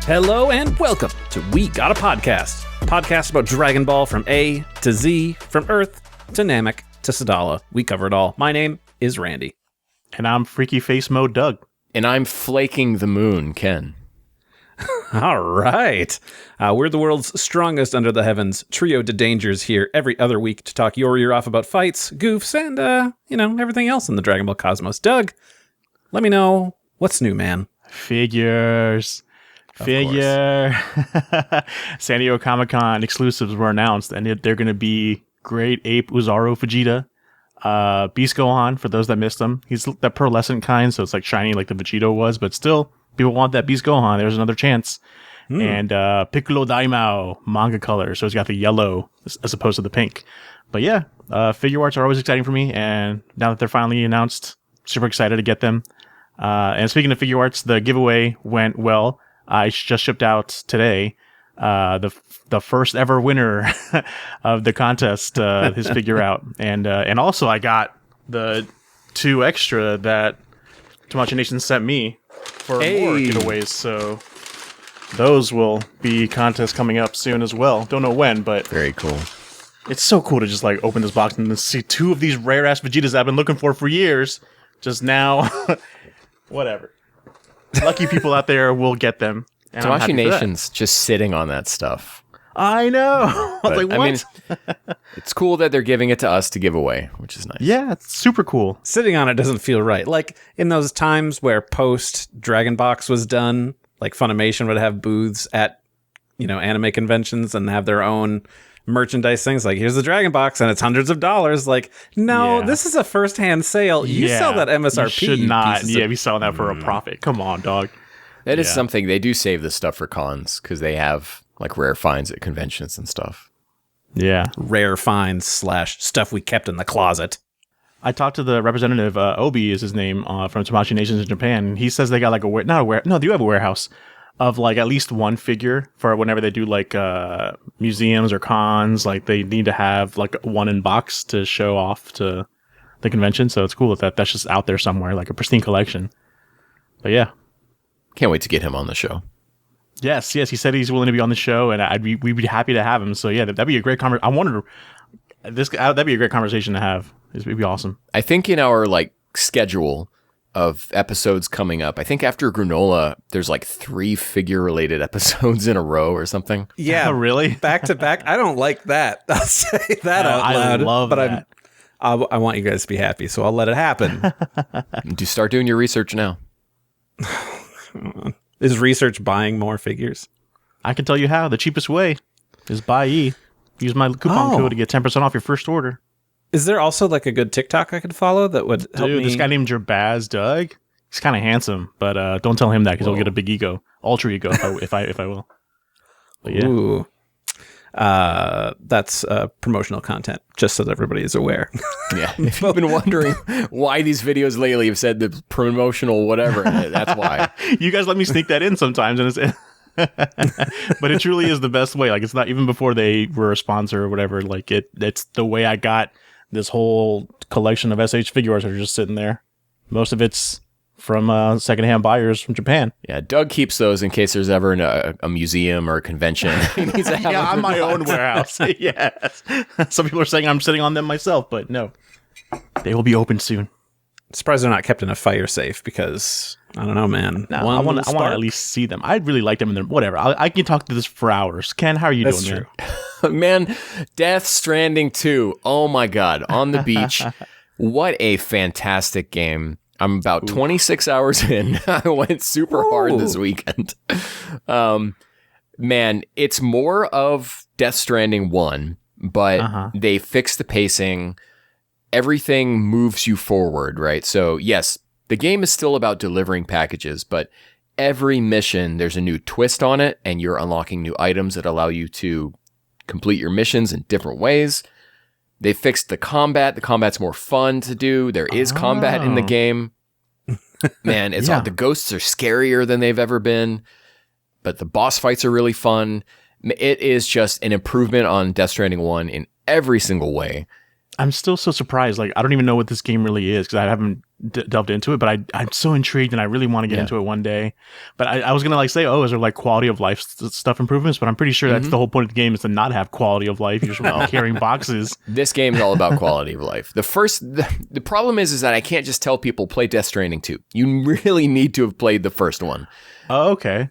Hello and welcome to We Got a Podcast. Podcast about Dragon Ball from A to Z, from Earth to Namek to Sadala. We cover it all. My name is Randy. And I'm Freaky Face Mode Doug. And I'm Flaking the Moon, Ken. All right. We're the world's strongest under the heavens trio de dangers here every other week to talk your ear off about fights, goofs, and, everything else in the Dragon Ball cosmos. Doug, let me know what's new, man. Figures. San Diego Comic-Con exclusives were announced, and they're going to be Great Ape Uzaru Vegeta, Beast Gohan, for those that missed him. He's that pearlescent kind, so it's like shiny like the Vegito was, but still, people want that Beast Gohan. There's another chance. And Piccolo Daimao, manga color, so it's got the yellow as opposed to the pink. But yeah, figure arts are always exciting for me, and now that they're finally announced, super excited to get them. And speaking of figure arts, the giveaway went well. I just shipped out today the first ever winner of the contest, his figure out, and also I got the 2 extra that Tomachi Nation sent me for more giveaways. So those will be contests coming up soon as well. Don't know when, but very cool. It's so cool to just like open this box and see 2 of these rare ass Vegetas I've been looking for years. Just now, whatever. Lucky people out there will get them. Tomachi Nation's just sitting on that stuff. I know. I was like, what? I mean, it's cool that they're giving it to us to give away, which is nice. Yeah, it's super cool. Sitting on it doesn't feel right. Like in those times where post Dragon Box was done, like Funimation would have booths at, anime conventions and have their own merchandise things. Like, here's the Dragon Box and it's hundreds of dollars. Like, no, This is a first-hand sale. You sell that MSRP. You should not. Be selling that for a profit. Come on, dog. That is something. They do save this stuff for cons because they have like rare finds at conventions and stuff. Yeah. Rare finds / stuff we kept in the closet. I talked to the representative, Obi is his name, from Tomachi Nations in Japan. And he says they got like they do have a warehouse of like at least one figure for whenever they do like museums or cons. Like they need to have like one in box to show off to the convention. So it's cool that that's just out there somewhere, like a pristine collection. But yeah. Can't wait to get him on the show. Yes. He said he's willing to be on the show, and we'd be happy to have him. So yeah, that'd be a great conversation. That'd be a great conversation to have. It'd be awesome. I think in our like schedule of episodes coming up, I think after Granolah, there's like 3 figure-related episodes in a row or something. Yeah, really? Back to back. I don't like that. I'll say that out loud. I love that. I want you guys to be happy, so I'll let it happen. Do start doing your research now. Is research buying more figures? I can tell you how. The cheapest way is buy E. Use my coupon code to get 10% off your first order. Is there also like a good TikTok I could follow that would help me? This guy named Jabaz Doug. He's kind of handsome, but don't tell him that because he'll get a big ego, ultra ego, if I will. But yeah. Ooh. That's promotional content, just so that everybody is aware. Yeah, if you've been wondering why these videos lately have said the promotional whatever, that's why. You guys let me sneak that in sometimes, and it's. But it truly is the best way. Like, it's not even before they were a sponsor or whatever. Like, it's the way I got this whole collection of SH figure arts that are just sitting there. Most of it's from secondhand buyers from Japan. Yeah, Doug keeps those in case there's ever a museum or a convention. He needs to have I'm my own warehouse. Yes. Some people are saying I'm sitting on them myself, but no. They will be open soon. Surprised they're not kept in a fire safe because, I don't know, man. No, I want to at least see them. I'd really like them in there. Whatever. I can talk to this for hours. Ken, how are you doing? True. Man, Death Stranding 2. Oh my God. On the beach. What a fantastic game. I'm about 26 hours in. I went super hard this weekend. Man, it's more of Death Stranding 1, but they fixed the pacing. Everything moves you forward, right? So yes, the game is still about delivering packages, but every mission, there's a new twist on it, and you're unlocking new items that allow you to complete your missions in different ways. They fixed the combat. The combat's more fun to do. There is combat in the game. Man, it's all, the ghosts are scarier than they've ever been, but the boss fights are really fun. It is just an improvement on Death Stranding 1 in every single way. I'm still so surprised. Like, I don't even know what this game really is because I haven't delved into it, but I'm so intrigued and I really want to get into it one day. But I was gonna like say, oh, is there like quality of life stuff improvements? But I'm pretty sure that's the whole point of the game, is to not have quality of life. You're just carrying boxes. This game is all about quality of life. The problem is that I can't just tell people play Death Stranding 2. You really need to have played the first one. Oh, okay.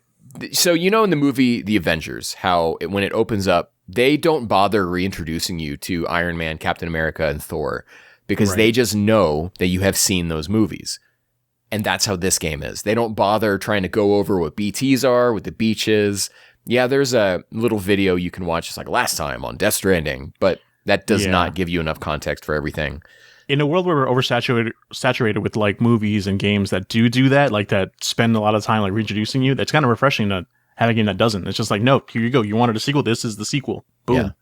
So in the movie The Avengers, how when it opens up, they don't bother reintroducing you to Iron Man, Captain America, and Thor, because they just know that you have seen those movies. And that's how this game is. They don't bother trying to go over what BTs are, what the beach is. Yeah, there's a little video you can watch. It's like last time on Death Stranding, but that does not give you enough context for everything. In a world where we're oversaturated with like movies and games that do that, like that spend a lot of time like reintroducing you, that's kind of refreshing to have a game that doesn't. It's just like, no, here you go. You wanted a sequel. This is the sequel. Boom.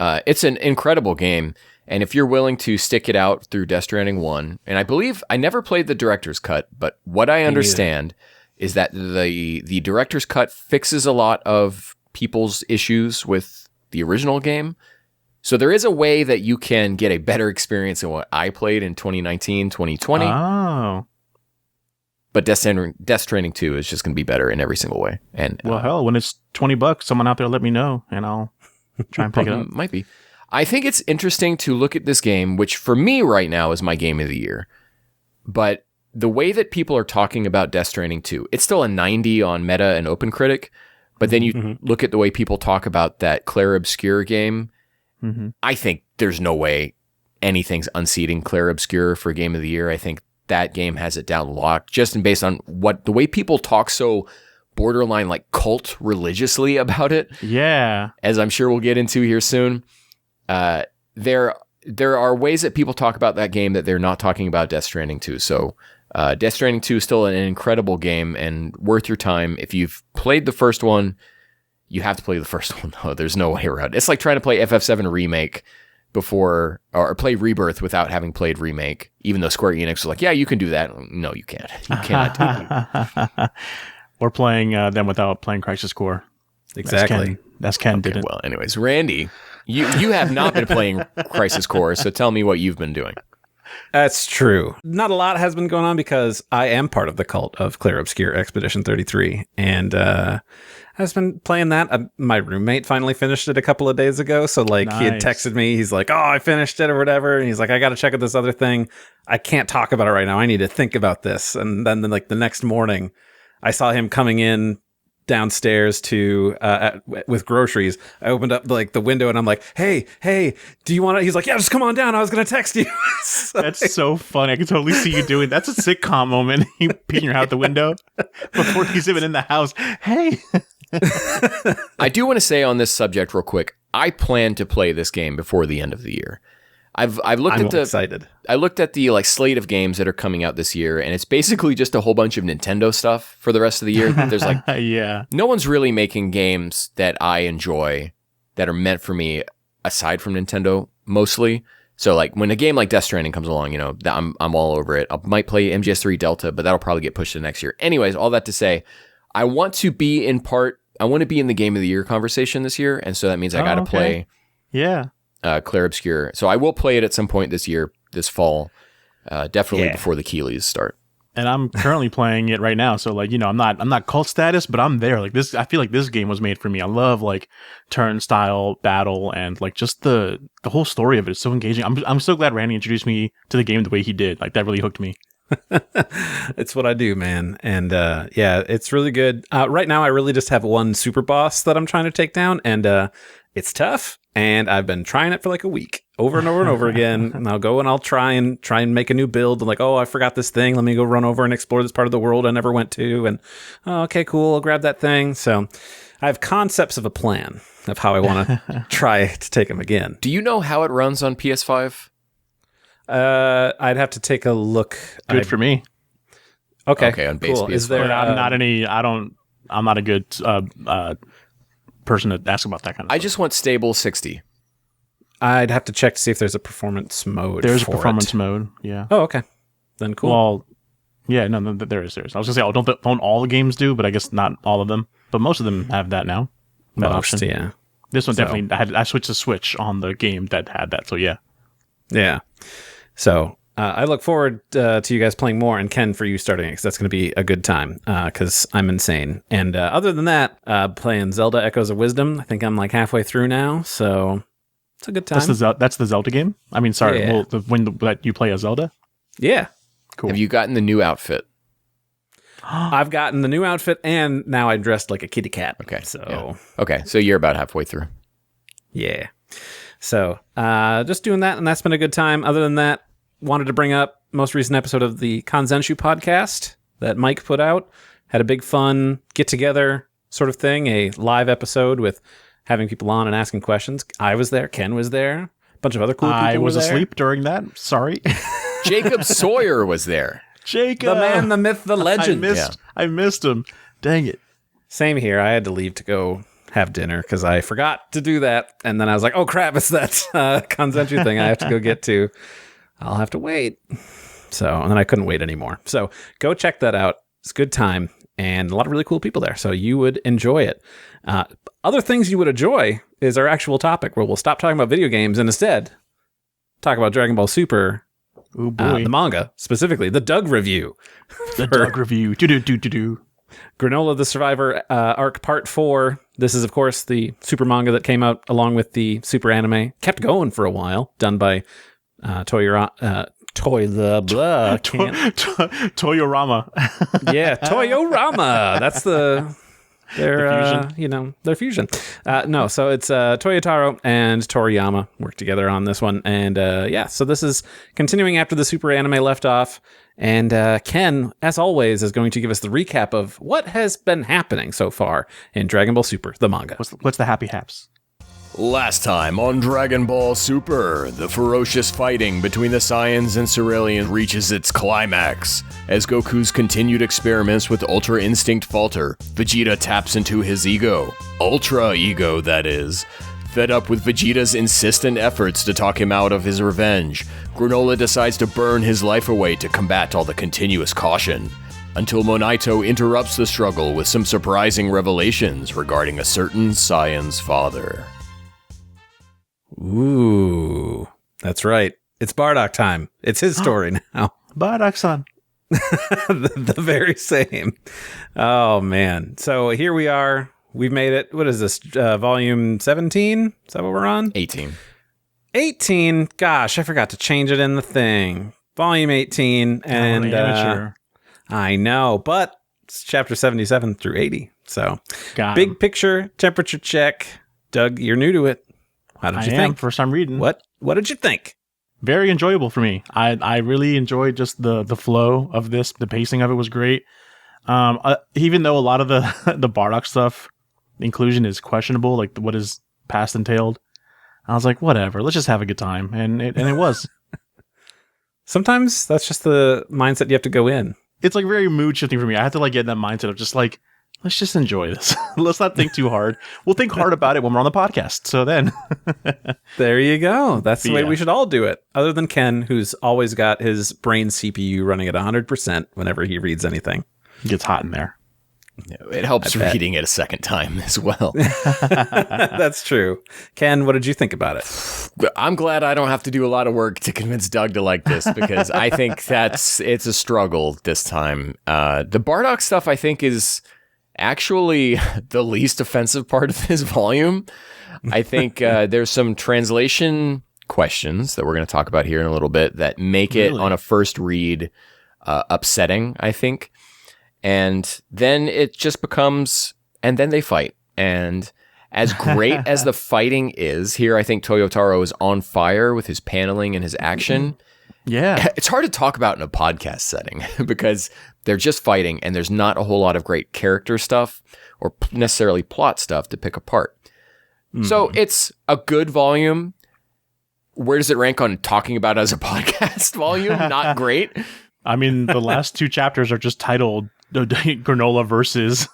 Yeah. It's an incredible game. And if you're willing to stick it out through Death Stranding 1, and I believe I never played the director's cut, but what I understand is that the director's cut fixes a lot of people's issues with the original game. So there is a way that you can get a better experience than what I played in 2019, 2020. Oh. But Death Stranding 2 is just going to be better in every single way. And well, hell, when it's $20, someone out there let me know, and I'll try and pick it up. Might be. I think it's interesting to look at this game, which for me right now is my game of the year. But the way that people are talking about Death Stranding 2, it's still a 90 on Meta and OpenCritic. But then you look at the way people talk about that Claire Obscure game. I think there's no way anything's unseating Claire Obscure for Game of the Year. I think that game has it down locked, just based on the way people talk so borderline like cult religiously about it. Yeah. As I'm sure we'll get into here soon. There are ways that people talk about that game that they're not talking about Death Stranding 2. So Death Stranding 2 is still an incredible game and worth your time. If you've played the first one, you have to play the first one, though. There's no way around it. It's like trying to play FF7 Remake or play Rebirth without having played Remake, even though Square Enix was like, yeah, you can do that. No, you can't. You cannot do that. Or playing them without playing Crisis Core. Exactly. That's Ken did it. Well, anyways, Randy, you have not been playing Crisis Core, so tell me what you've been doing. That's true. Not a lot has been going on because I am part of the cult of Claire Obscure Expedition 33. And I've been playing that. My roommate finally finished it a couple of days ago. So like he had texted me. He's like, oh, I finished it or whatever. And he's like, I got to check out this other thing. I can't talk about it right now. I need to think about this. And then like the next morning, I saw him coming in downstairs with groceries. I opened up like the window and I'm like, hey, do you want to? He's like, yeah, just come on down. I was going to text you. That's so funny. I can totally see you doing. That's a sitcom moment. You peeking your head out the window before he's even in the house. Hey. I do want to say on this subject real quick, I plan to play this game before the end of the year. I'm excited. I looked at the like slate of games that are coming out this year, and it's basically just a whole bunch of Nintendo stuff for the rest of the year. There's like no one's really making games that I enjoy that are meant for me aside from Nintendo mostly. So like when a game like Death Stranding comes along, you know, I'm all over it. I might play MGS3 Delta, but that'll probably get pushed to next year. Anyways, all that to say, I want to be in the Game of the Year conversation this year, and so that means I got to play. Yeah. Claire Obscure. So I will play it at some point this fall, definitely before the Keeleys start. And I'm currently playing it right now. So like, you know, I'm not cult status, but I'm there. Like this, I feel like this game was made for me. I love like turnstile battle and like just the whole story of it is so engaging. I'm so glad Randy introduced me to the game the way he did. Like that really hooked me. It's what I do, man. And it's really good. Right now, I really just have one super boss that I'm trying to take down, and it's tough. And I've been trying it for like a week, over and over and over again. And I'll go and I'll try and make a new build. I'm like, oh, I forgot this thing. Let me go run over and explore this part of the world I never went to. And okay, cool. I'll grab that thing. So I have concepts of a plan of how I want to try to take him again. Do you know how it runs on PS5? I'd have to take a look. Good for me. Okay, on base cool. PS5. Is there? I'm not a good person to ask about that kind of stuff. I just want stable 60. I'd have to check to see if there's a performance mode. There's a performance mode. Yeah. Oh, okay. Then cool. Well, yeah, no, there is. I was gonna say, don't all the games do, but I guess not all of them. But most of them have that now. That option. Yeah. This one definitely I switched to Switch on the game that had that. So yeah. Yeah. So I look forward to you guys playing more, and Ken, for you starting it, because that's going to be a good time, because I'm insane. And other than that, playing Zelda Echoes of Wisdom. I think I'm like halfway through now, so it's a good time. That's the Zelda game? I mean, sorry, Yeah. That you play a Zelda? Yeah. Cool. Have you gotten the new outfit? I've gotten the new outfit, and now I'm dressed like a kitty cat. Okay. So, Yeah. Okay, so you're about halfway through. yeah. So, just doing that, and that's been a good time. Other than that, wanted to bring up most recent episode of the Kanzenshu podcast that Mike put out. Had a big fun get-together sort of thing, a live episode with having people on and asking questions. I was there. Ken was there. A bunch of other cool people I was were there. asleep during that. Sorry. Jacob Sawyer was there. Jacob. The man, the myth, the legend. I missed him. Dang it. Same here. I had to leave to go have dinner because I forgot to do that. And then I was like, oh, crap, it's that Kanzenshu thing I have to go get to. I'll have to wait. So, and then I couldn't wait anymore. So go check that out. It's a good time and a lot of really cool people there. So you would enjoy it. Other things you would enjoy is our actual topic where we'll stop talking about video games and instead talk about Dragon Ball Super, Oh boy. the manga, specifically the Doug review. The Doug review. Do. Granolah the Survivor arc part 4. This is, of course, the Super manga that came out along with the Super anime. Kept going for a while, done by Toyorama. Toyorama. Yeah, Toyorama. That's their fusion. So it's Toyotaro and Toriyama work together on this one. And so this is continuing after the Super anime left off. And Ken, as always, is going to give us the recap of what has been happening so far in Dragon Ball Super, the manga. What's the happy haps? Last time on Dragon Ball Super, the ferocious fighting between the Saiyans and Cerealians reaches its climax. As Goku's continued experiments with Ultra Instinct falter, Vegeta taps into his ego. Ultra ego, that is. Fed up with Vegeta's insistent efforts to talk him out of his revenge, Granolah decides to burn his life away to combat all the continuous caution. Until Monaito interrupts the struggle with some surprising revelations regarding a certain Saiyan's father. Ooh, that's right. It's Bardock time. It's his story now. Bardock-san. the very same. Oh, man. So here we are. We've made it. What is this? Volume 17? Is that what we're on? 18. 18. Gosh, I forgot to change it in the thing. Volume 18. And amateur. I know, but it's chapter 77 through 80. So big picture, temperature check. Doug, you're new to it. How did you think? First time reading. What did you think? Very enjoyable for me. I really enjoyed just the flow of this. The pacing of it was great. Even though a lot of the Bardock stuff, the inclusion is questionable, like what is past entailed, I was like, whatever, let's just have a good time, and it was. Sometimes that's just the mindset you have to go in. It's like very mood shifting for me. I have to like get in that mindset of just like, let's just enjoy this. Let's not think too hard. We'll think hard about it when we're on the podcast. So then. There you go. That's the way we should all do it. Other than Ken, who's always got his brain CPU running at 100% whenever he reads anything. It gets hot in there. It helps reading it a second time as well. That's true. Ken, what did you think about it? I'm glad I don't have to do a lot of work to convince Doug to like this, because I think it's a struggle this time. The Bardock stuff, I think, is actually the least offensive part of this volume. I think there's some translation questions that we're going to talk about here in a little bit that make it on a first read upsetting, I think. And then it just becomes, and then they fight. And as great as the fighting is, here I think Toyotaro is on fire with his paneling and his action. Yeah. It's hard to talk about in a podcast setting because they're just fighting and there's not a whole lot of great character stuff or necessarily plot stuff to pick apart. So it's a good volume. Where does it rank on talking about it as a podcast volume? Not great. I mean, the last two chapters are just titled Granolah versus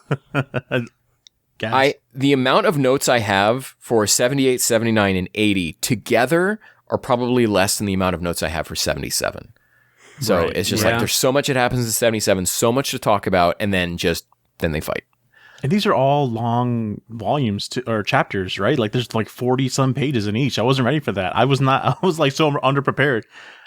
Gas. The amount of notes I have for 78, 79, and 80 together are probably less than the amount of notes I have for 77. So it's just like there's so much that happens in 77, so much to talk about, and then they fight. And these are all long volumes or chapters, right? Like there's like 40 some pages in each. I wasn't ready for that. I was like so underprepared.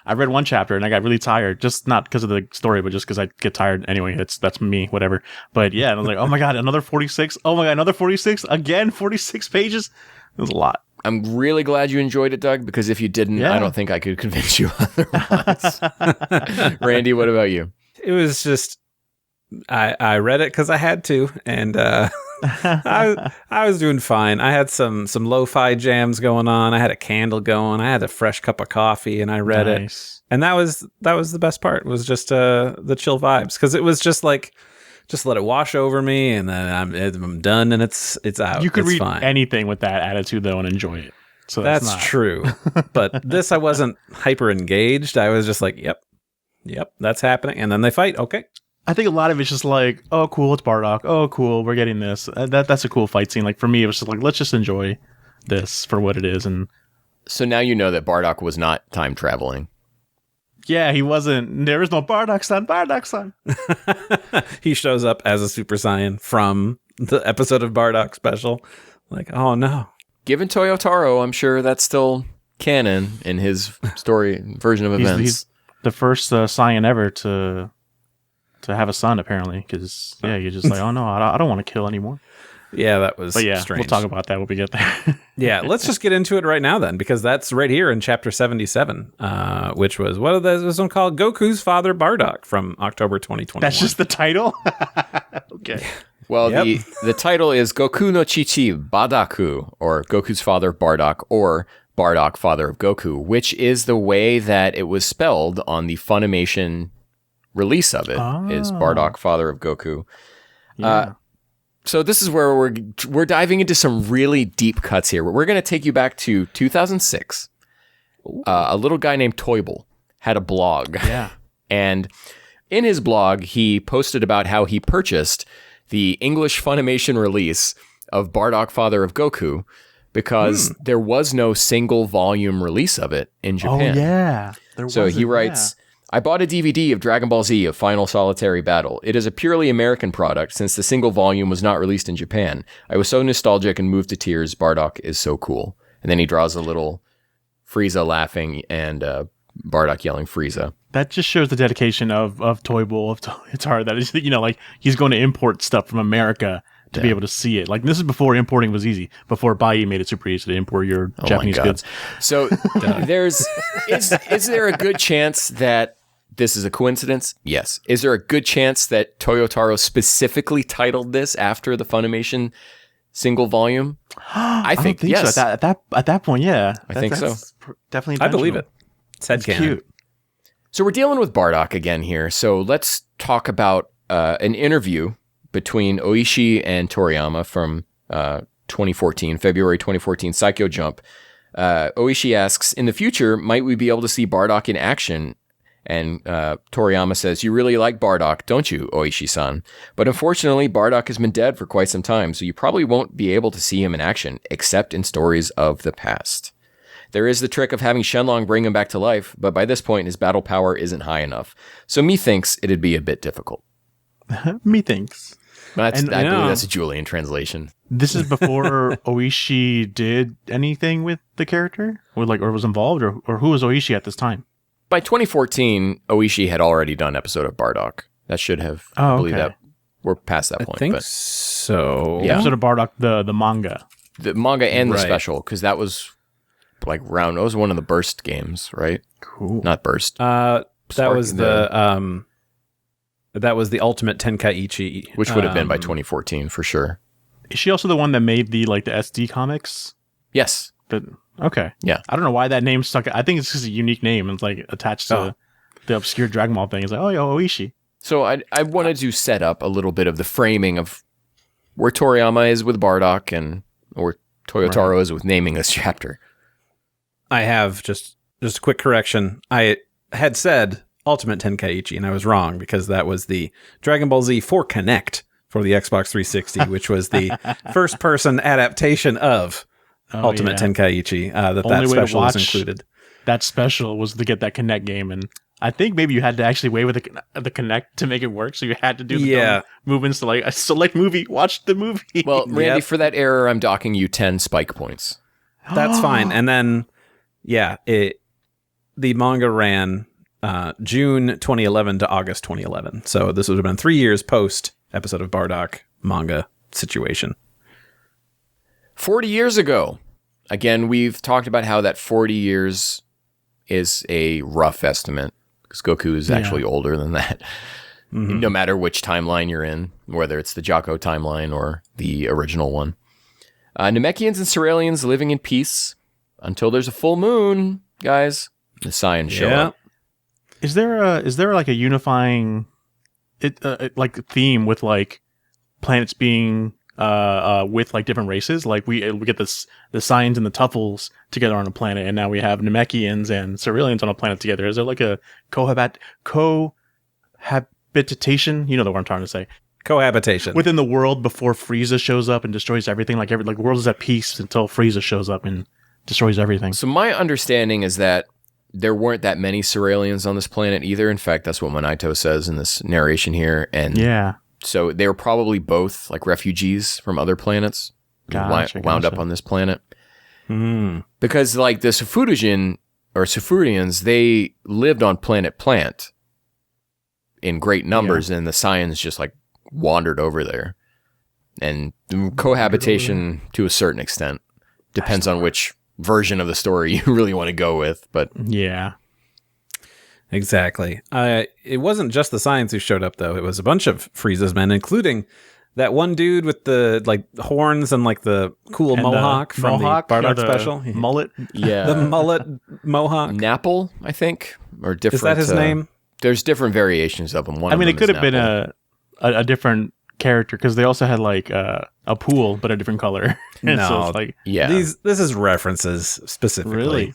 I read one chapter and I got really tired, just not because of the story, but just because I get tired anyway. That's me, whatever. But yeah, and I was like, oh my God, another 46. Oh my God, another 46 again, 46 pages. It was a lot. I'm really glad you enjoyed it, Doug, because if you didn't, I don't think I could convince you otherwise. Randy, what about you? It was just, I read it because I had to, and I was doing fine. I had some lo-fi jams going on. I had a candle going. I had a fresh cup of coffee, and I read it. And that was the best part. Was just the chill vibes, because it was just like, just let it wash over me, and then I'm done, and it's out. You could read fine. anything with that attitude though and enjoy it. So that's true. But this, I wasn't hyper engaged. I was just like, yep, that's happening, and then they fight. Okay. I think a lot of it's just like, oh, cool, it's Bardock. Oh, cool, we're getting this. That's a cool fight scene. Like for me, it was just like, let's just enjoy this for what it is. And so now you know that Bardock was not time traveling. Yeah, he wasn't. There is no Bardock-san. He shows up as a Super Saiyan from the episode of Bardock special. Like, oh no. Given Toyotaro, I'm sure that's still canon in his story version of events. He's the first Saiyan ever to have a son, apparently, because you're just like, oh no, I don't want to kill anymore. Yeah, that was strange. We'll talk about that when we get there. Yeah, let's just get into it right now then, because that's right here in chapter 77, which was, what is this one called? Goku's Father Bardock from October 2021. That's just the title? Okay. Well, the title is Goku no Chichi Badaku, or Goku's Father Bardock, or Bardock, Father of Goku, which is the way that it was spelled on the Funimation release of it, is Bardock, Father of Goku. Yeah. So this is where we're diving into some really deep cuts here. We're going to take you back to 2006. A little guy named Toible had a blog. Yeah. And in his blog, he posted about how he purchased the English Funimation release of Bardock, Father of Goku, because there was no single volume release of it in Japan. Oh, yeah. So he writes, I bought a DVD of Dragon Ball Z of Final Solitary Battle. It is a purely American product since the single volume was not released in Japan. I was so nostalgic and moved to tears. Bardock is so cool. And then he draws a little Frieza laughing and Bardock yelling Frieza. That just shows the dedication of Toible, of Toyotaro, that is, like he's going to import stuff from America to be able to see it. Like, this is before importing was easy, before Bai made it super easy to import your Japanese goods. So is there a good chance that this is a coincidence? Yes. Is there a good chance that Toyotaro specifically titled this after the Funimation single volume? I think yes. So. At that point, yeah. I think so. Definitely, I believe it. It's headcanon. Cute. So we're dealing with Bardock again here. So let's talk about an interview between Oishi and Toriyama from 2014, February 2014, Psycho Jump. Oishi asks, in the future, might we be able to see Bardock in action? And Toriyama says, you really like Bardock, don't you, Oishi-san? But unfortunately, Bardock has been dead for quite some time, so you probably won't be able to see him in action, except in stories of the past. There is the trick of having Shenlong bring him back to life, but by this point, his battle power isn't high enough. So methinks it'd be a bit difficult. Methinks. I believe that's a Julian translation. This is before Oishi did anything with the character? Or was involved? Or who was Oishi at this time? By 2014, Oishi had already done an episode of Bardock. That should have, I believe that we're past that point. I think so. Yeah. Episode of Bardock, the manga. The manga and the special, because that was that was one of the Burst games, right? Cool. Not Burst. That was the Ultimate Tenkaichi. Which would have been by 2014, for sure. Is she also the one that made the SD comics? Yes. Okay. Yeah. I don't know why that name stuck. I think it's just a unique name. It's like attached to the obscure Dragon Ball thing. It's like, Oishi. So I wanted to set up a little bit of the framing of where Toriyama is with Bardock and where Toyotaro is with naming this chapter. I have just a quick correction. I had said Ultimate Tenkaichi, and I was wrong, because that was the Dragon Ball Z for Kinect for the Xbox 360, which was the first-person adaptation of Ultimate Tenkaichi. That special was included. That special was to get that Kinect game, and I think maybe you had to actually wait with the Kinect to make it work, so you had to do the movements to a select movie, watch the movie. Well, Randy, for that error, I'm docking you 10 spike points. That's fine. And then, the manga ran June 2011 to August 2011. So this would have been 3 years post episode of Bardock manga situation. 40 years ago. Again, we've talked about how that 40 years is a rough estimate because Goku is actually older than that. Mm-hmm. No matter which timeline you're in, whether it's the Jocko timeline or the original one. Namekians and Cerealians living in peace until there's a full moon, guys. The Saiyans show up. Is there like a unifying like theme with like planets being with like different races? Like we get the Saiyans and the Tuffles together on a planet, and now we have Namekians and Cerealians on a planet together. Is there like a cohabitation? You know the word I'm trying to say. Cohabitation within the world before Frieza shows up and destroys everything. Like the world is at peace until Frieza shows up and destroys everything. So my understanding is that there weren't that many Cerealians on this planet either. In fact, that's what Monaito says in this narration here. And so they were probably both like refugees from other planets, wound up on this planet. Because like the Sufurians, they lived on planet Plant in great numbers, and the Saiyans just like wandered over there. And cohabitation to a certain extent depends on which version of the story you really want to go with, but yeah, exactly. It wasn't just the Saiyans who showed up though. It was a bunch of Frieza's men, including that one dude with the like horns and like the cool mohawk from the Bardock special. Mullet. Yeah. The mullet mohawk. Napple, I think, or different. Is that his name? There's different variations of him. It could have been a different character because they also had like a pool but a different color. No, so it's like this is references specifically. Really?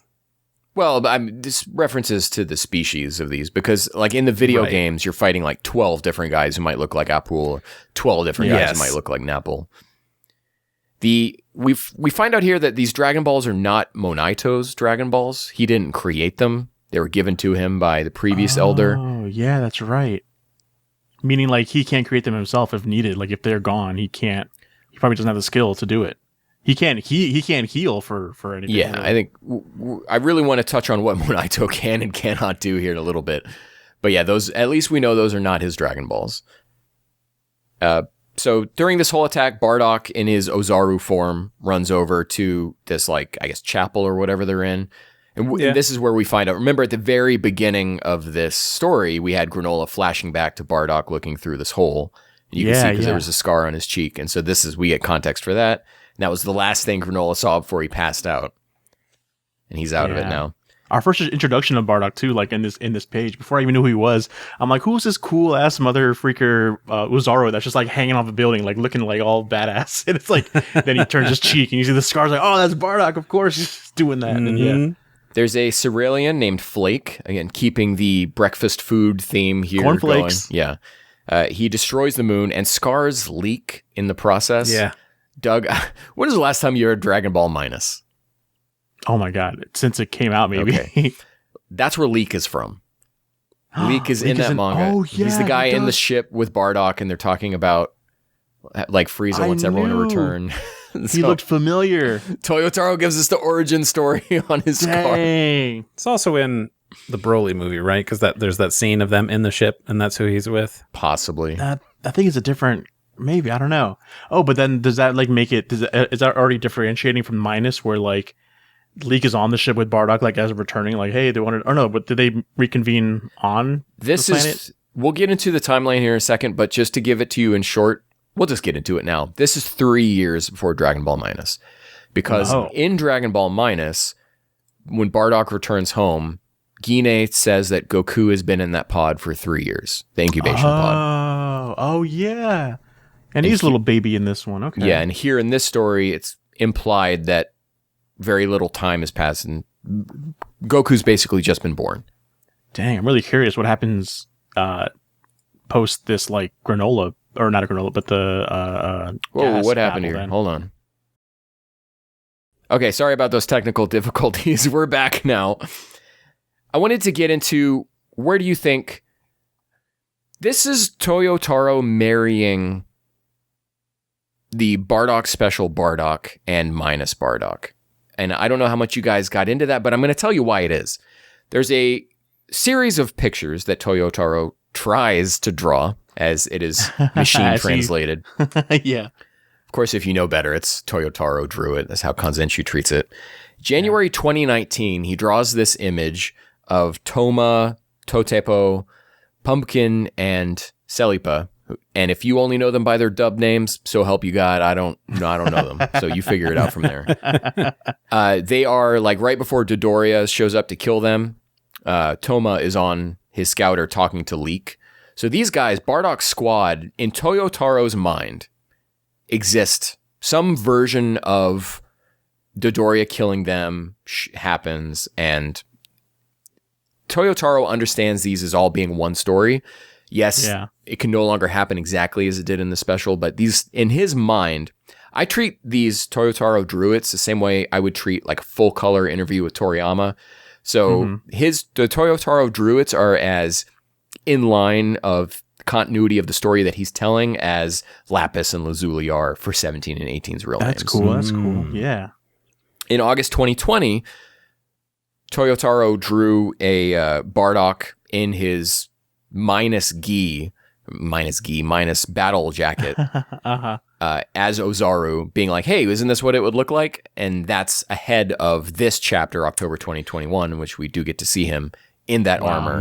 Well, this references to the species of these because, like in the video games, you're fighting like 12 different guys who might look like Apul, or 12 different guys who might look like Napple. We find out here that these Dragon Balls are not Monaito's Dragon Balls. He didn't create them; they were given to him by the previous elder. Oh, yeah, that's right. Meaning, like he can't create them himself if needed. Like if they're gone, he can't. He probably doesn't have the skill to do it. He can't heal for anything. Yeah, really. I think I really want to touch on what Monaito can and cannot do here in a little bit. But yeah, those at least we know those are not his Dragon Balls. So during this whole attack, Bardock in his Ozaru form runs over to this like I guess chapel or whatever they're in. And this is where we find out. Remember at the very beginning of this story, we had Granolah flashing back to Bardock looking through this hole. And you can see because there was a scar on his cheek. And so we get context for that. And that was the last thing Granolah saw before he passed out. And he's out of it now. Our first introduction of Bardock too, like in this page, before I even knew who he was, I'm like, who's this cool ass mother freaker Ozaru that's just like hanging off a building, like looking like all badass. And it's like, then he turns his cheek and you see the scars, like, oh, that's Bardock, of course he's doing that. Mm-hmm. And there's a Cerealian named Flake, again, keeping the breakfast food theme here Cornflakes. Going. Yeah. He destroys the moon and scars leak in the process. Yeah. Doug, when was the last time you heard Dragon Ball Minus? Oh my God. Since it came out, maybe. Okay. That's where Leak is from. Leak is in that manga. Oh, yeah, he's the guy in the ship with Bardock, and they're talking about like Frieza wants everyone to return. He looked familiar. Toyotaro gives us the origin story on his car. It's also in the Broly movie, right? Because there's that scene of them in the ship, and that's who he's with. Possibly. I think it's a different... Maybe, I don't know. Oh, but then does that like make it... is that already differentiating from Minus, where like Leak is on the ship with Bardock, like as returning, like, hey, they wanted... Oh no, but did they reconvene on this the planet? We'll get into the timeline here in a second, but just to give it to you in short, we'll just get into it now. This is 3 years before Dragon Ball Minus. Because in Dragon Ball Minus, when Bardock returns home, Gine says that Goku has been in that pod for 3 years. The incubation pod. Oh, yeah. And he's a little baby in this one. Okay. Yeah, and here in this story, it's implied that very little time has passed and Goku's basically just been born. Dang, I'm really curious what happens post this, like, Granolah, or not a Granolah, but the Whoa, what happened here? Then. Hold on. Okay, sorry about those technical difficulties. We're back now. I wanted to get into, where do you think... This is Toyotaro marrying the Bardock Special Bardock and Minus Bardock. And I don't know how much you guys got into that, but I'm going to tell you why it is. There's a series of pictures that Toyotaro tries to draw as it is machine translated. Yeah. Of course, if you know better, it's Toyotaro drew it. That's how Kanzenshu treats it. January 2019, he draws this image of Toma, Totepo, Pumpkin, and Selipa. And if you only know them by their dub names, so help you God, I don't know them. So you figure it out from there. They are like right before Dodoria shows up to kill them. Toma is on his scouter talking to Leek. So these guys, Bardock's squad, in Toyotaro's mind, exist. Some version of Dodoria killing them happens, and Toyotaro understands these as all being one story. Yes, it can no longer happen exactly as it did in the special, but these, in his mind, I treat these Toyotaro Druids the same way I would treat like a full color interview with Toriyama. So the Toyotaro Druids are as in line of continuity of the story that he's telling as Lapis and Lazuli are for 17 and 18's real names. That's cool. That's cool. Yeah. In August 2020, Toyotaro drew a Bardock in his minus battle jacket as Ozaru, being like, hey, isn't this what it would look like? And that's ahead of this chapter, October 2021, in which we do get to see him in that armor.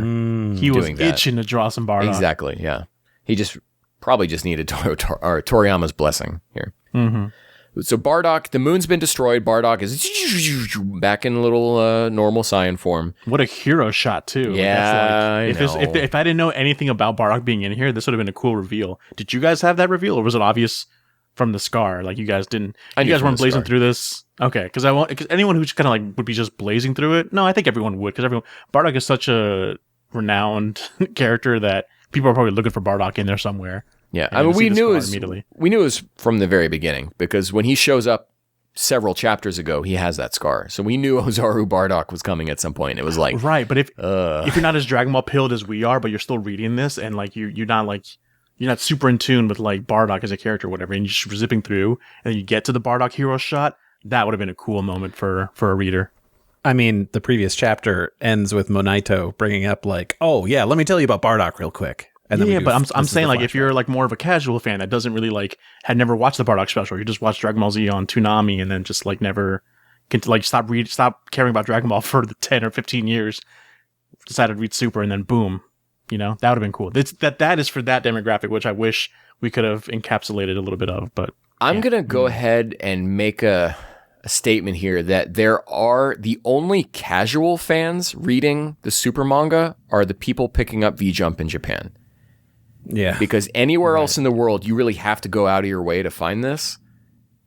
He was itching to draw some Bardock. Exactly, yeah. He probably just needed Toriyama's blessing here. So Bardock, the moon's been destroyed. Bardock is back in a little normal Saiyan form. What a hero shot, too. Yeah, if I didn't know anything about Bardock being in here, this would have been a cool reveal. Did you guys have that reveal, or was it obvious from the scar? Like, you guys didn't... You guys weren't blazing through this? Okay, because anyone who's kind of like would be just blazing through it? No, I think everyone would, because Bardock is such a renowned character that people are probably looking for Bardock in there somewhere. Yeah, I mean, we knew it was from the very beginning, because when he shows up several chapters ago, he has that scar. So we knew Ozaru Bardock was coming at some point. It was like... Right, but if you're not as Dragon Ball pilled as we are, but you're still reading this, and like you're not super in tune with like Bardock as a character or whatever, and you're just zipping through, and then you get to the Bardock hero shot, that would have been a cool moment for a reader. I mean, the previous chapter ends with Monaito bringing up like, oh yeah, let me tell you about Bardock real quick. And then but I'm saying like if you're like more of a casual fan that doesn't really like had never watched the Bardock special, you just watched Dragon Ball Z on Toonami and then just like never can like stop caring about Dragon Ball for the 10 or 15 years, decided to read Super, and then boom, that would have been cool. That is for that demographic, which I wish we could have encapsulated a little bit of. But I'm gonna go ahead and make a statement here that there are the only casual fans reading the Super manga are the people picking up V-Jump in Japan. Yeah. Because anywhere else in the world, you really have to go out of your way to find this.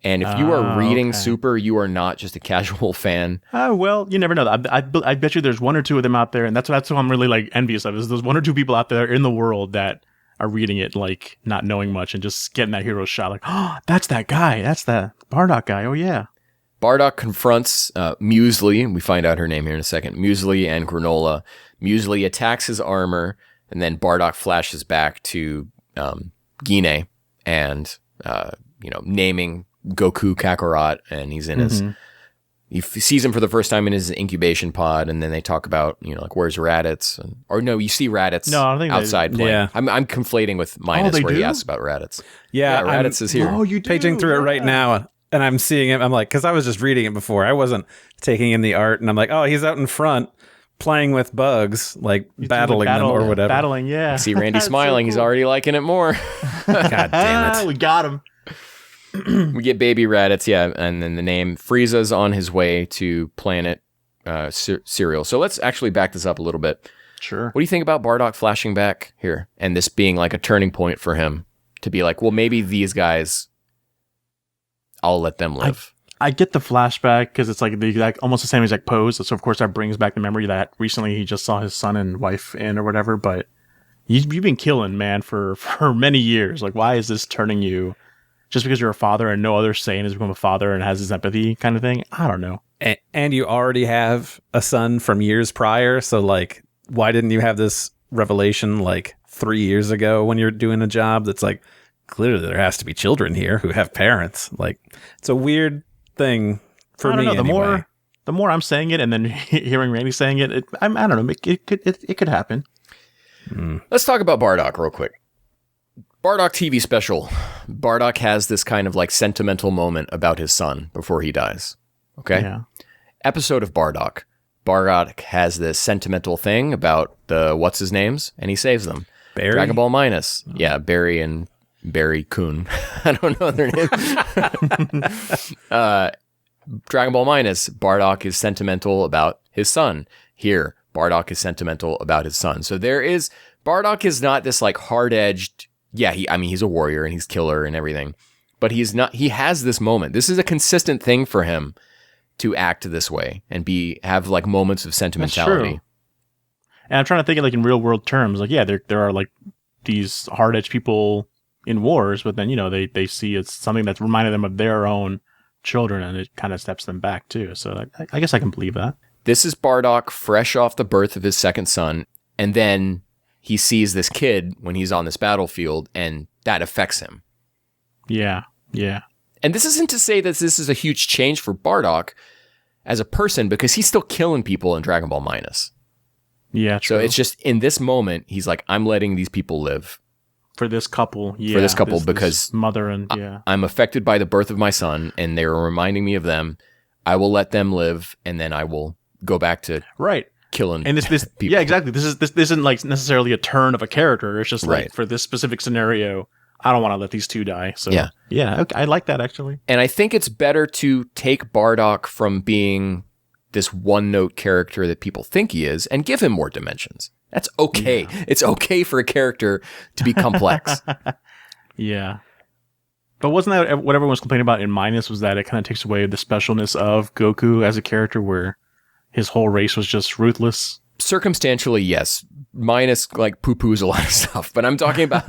And if you are reading Super, you are not just a casual fan. Well, you never know. I bet you there's one or two of them out there, and that's what I'm really like envious of, is there's one or two people out there in the world that are reading it like not knowing much and just getting that hero shot like, oh, that's that guy. That's the Bardock guy. Oh, yeah. Bardock confronts Muesli, and we find out her name here in a second. Muesli and Granolah. Muesli attacks his armor, and then Bardock flashes back to Gine and, naming Goku Kakarot, and he's in his... He sees him for the first time in his incubation pod, and then they talk about, like, where's Raditz? You see Raditz outside playing. Yeah. I'm conflating with Minus where he asks about Raditz. Yeah, Raditz is here. Oh, you do? Paging through it right now, and I'm seeing him. I'm like, because I was just reading it before. I wasn't taking in the art, and I'm like, oh, he's out in front playing with bugs, like battling them or whatever. Battling, yeah. I see Randy smiling. So cool. He's already liking it more. God damn it. We got him. We get baby Raditz, yeah, and then the name Frieza's on his way to planet Cereal. So let's actually back this up a little bit. Sure. What do you think about Bardock flashing back here and this being like a turning point for him to be like, well, maybe these guys, I'll let them live. I get the flashback because it's like the exact, almost the same exact pose. So of course that brings back the memory that recently he just saw his son and wife in or whatever. But you've been killing, man, for many years. Like, why is this turning you? Just because you're a father and no other Saiyan has become a father and has his empathy kind of thing? I don't know. And you already have a son from years prior. So, like, why didn't you have this revelation, like, 3 years ago when you're doing a job that's like, clearly there has to be children here who have parents? Like, it's a weird thing for me. I don't know. Anyway. the more I'm saying it and then hearing Randy saying it, I don't know, it could happen. Let's talk about Bardock real quick. Bardock TV special. Bardock has this kind of like sentimental moment about his son before he dies. Okay? Yeah. Episode of Bardock. Bardock has this sentimental thing about the what's his names, and he saves them. Barry? Dragon Ball Minus. Oh. Yeah, Barry and Barry Kun. I don't know their names. Dragon Ball Minus. Bardock is sentimental about his son. Here, Bardock is sentimental about his son. So Bardock is not this like hard-edged, he's a warrior and he's killer and everything, but he has this moment. This is a consistent thing for him to act this way and have like moments of sentimentality. That's true. And I'm trying to think of like in real world terms, like, yeah, there are like these hard-edged people in wars, but then, they see it's something that's reminded them of their own children and it kind of steps them back too. So I guess I can believe that. This is Bardock fresh off the birth of his second son, and then he sees this kid when he's on this battlefield, and that affects him. Yeah. And this isn't to say that this is a huge change for Bardock as a person, because he's still killing people in Dragon Ball Minus. Yeah, true. So it's just in this moment, he's like, I'm letting these people live. For this couple, because this mother and I'm affected by the birth of my son, and they're reminding me of them. I will let them live, and then I will go back to killing and this people. Yeah, exactly. This isn't like necessarily a turn of a character. It's just like for this specific scenario, I don't want to let these two die. So yeah, okay, I like that actually. And I think it's better to take Bardock from being this one-note character that people think he is and give him more dimensions. That's okay. Yeah. It's okay for a character to be complex. Yeah. But wasn't that what everyone was complaining about in Minus, was that it kind of takes away the specialness of Goku as a character where his whole race was just ruthless? Circumstantially, yes. Minus like poo-poos a lot of stuff. But I'm talking about,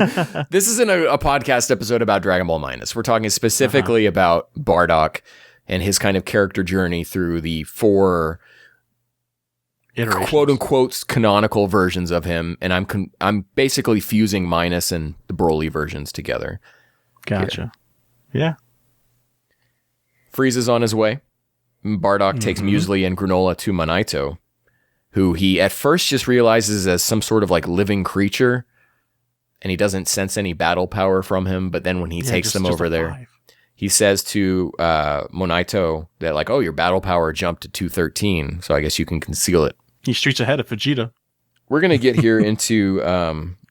this isn't a podcast episode about Dragon Ball Minus. We're talking specifically about Bardock and his kind of character journey through the 4 quote unquote canonical versions of him, and I'm basically fusing Minus and the Broly versions together. Gotcha. Yeah. Frieza's on his way. Bardock takes Muesli and Granolah to Monaito, who he at first just realizes as some sort of like living creature, and he doesn't sense any battle power from him. But then when he takes them over there, he says to Monaito that like, oh, your battle power jumped to 213, so I guess you can conceal it. He's streets ahead of Vegeta. We're going to get here into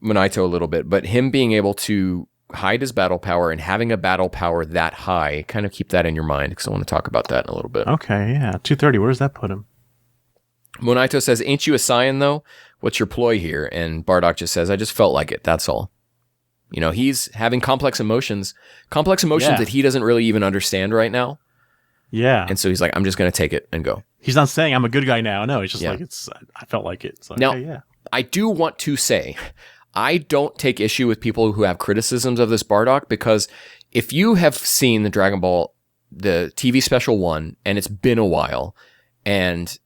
Monaito a little bit, but him being able to hide his battle power and having a battle power that high, kind of keep that in your mind, because I want to talk about that in a little bit. Okay, yeah. 230, where does that put him? Monaito says, ain't you a Saiyan, though? What's your ploy here? And Bardock just says, I just felt like it, that's all. He's having complex emotions that he doesn't really even understand right now. Yeah. And so he's like, I'm just going to take it and go. He's not saying I'm a good guy now. No, it's just like, I felt like it. It's like, now, I do want to say, I don't take issue with people who have criticisms of this Bardock, because if you have seen the Dragon Ball, the TV special 1, and it's been a while, and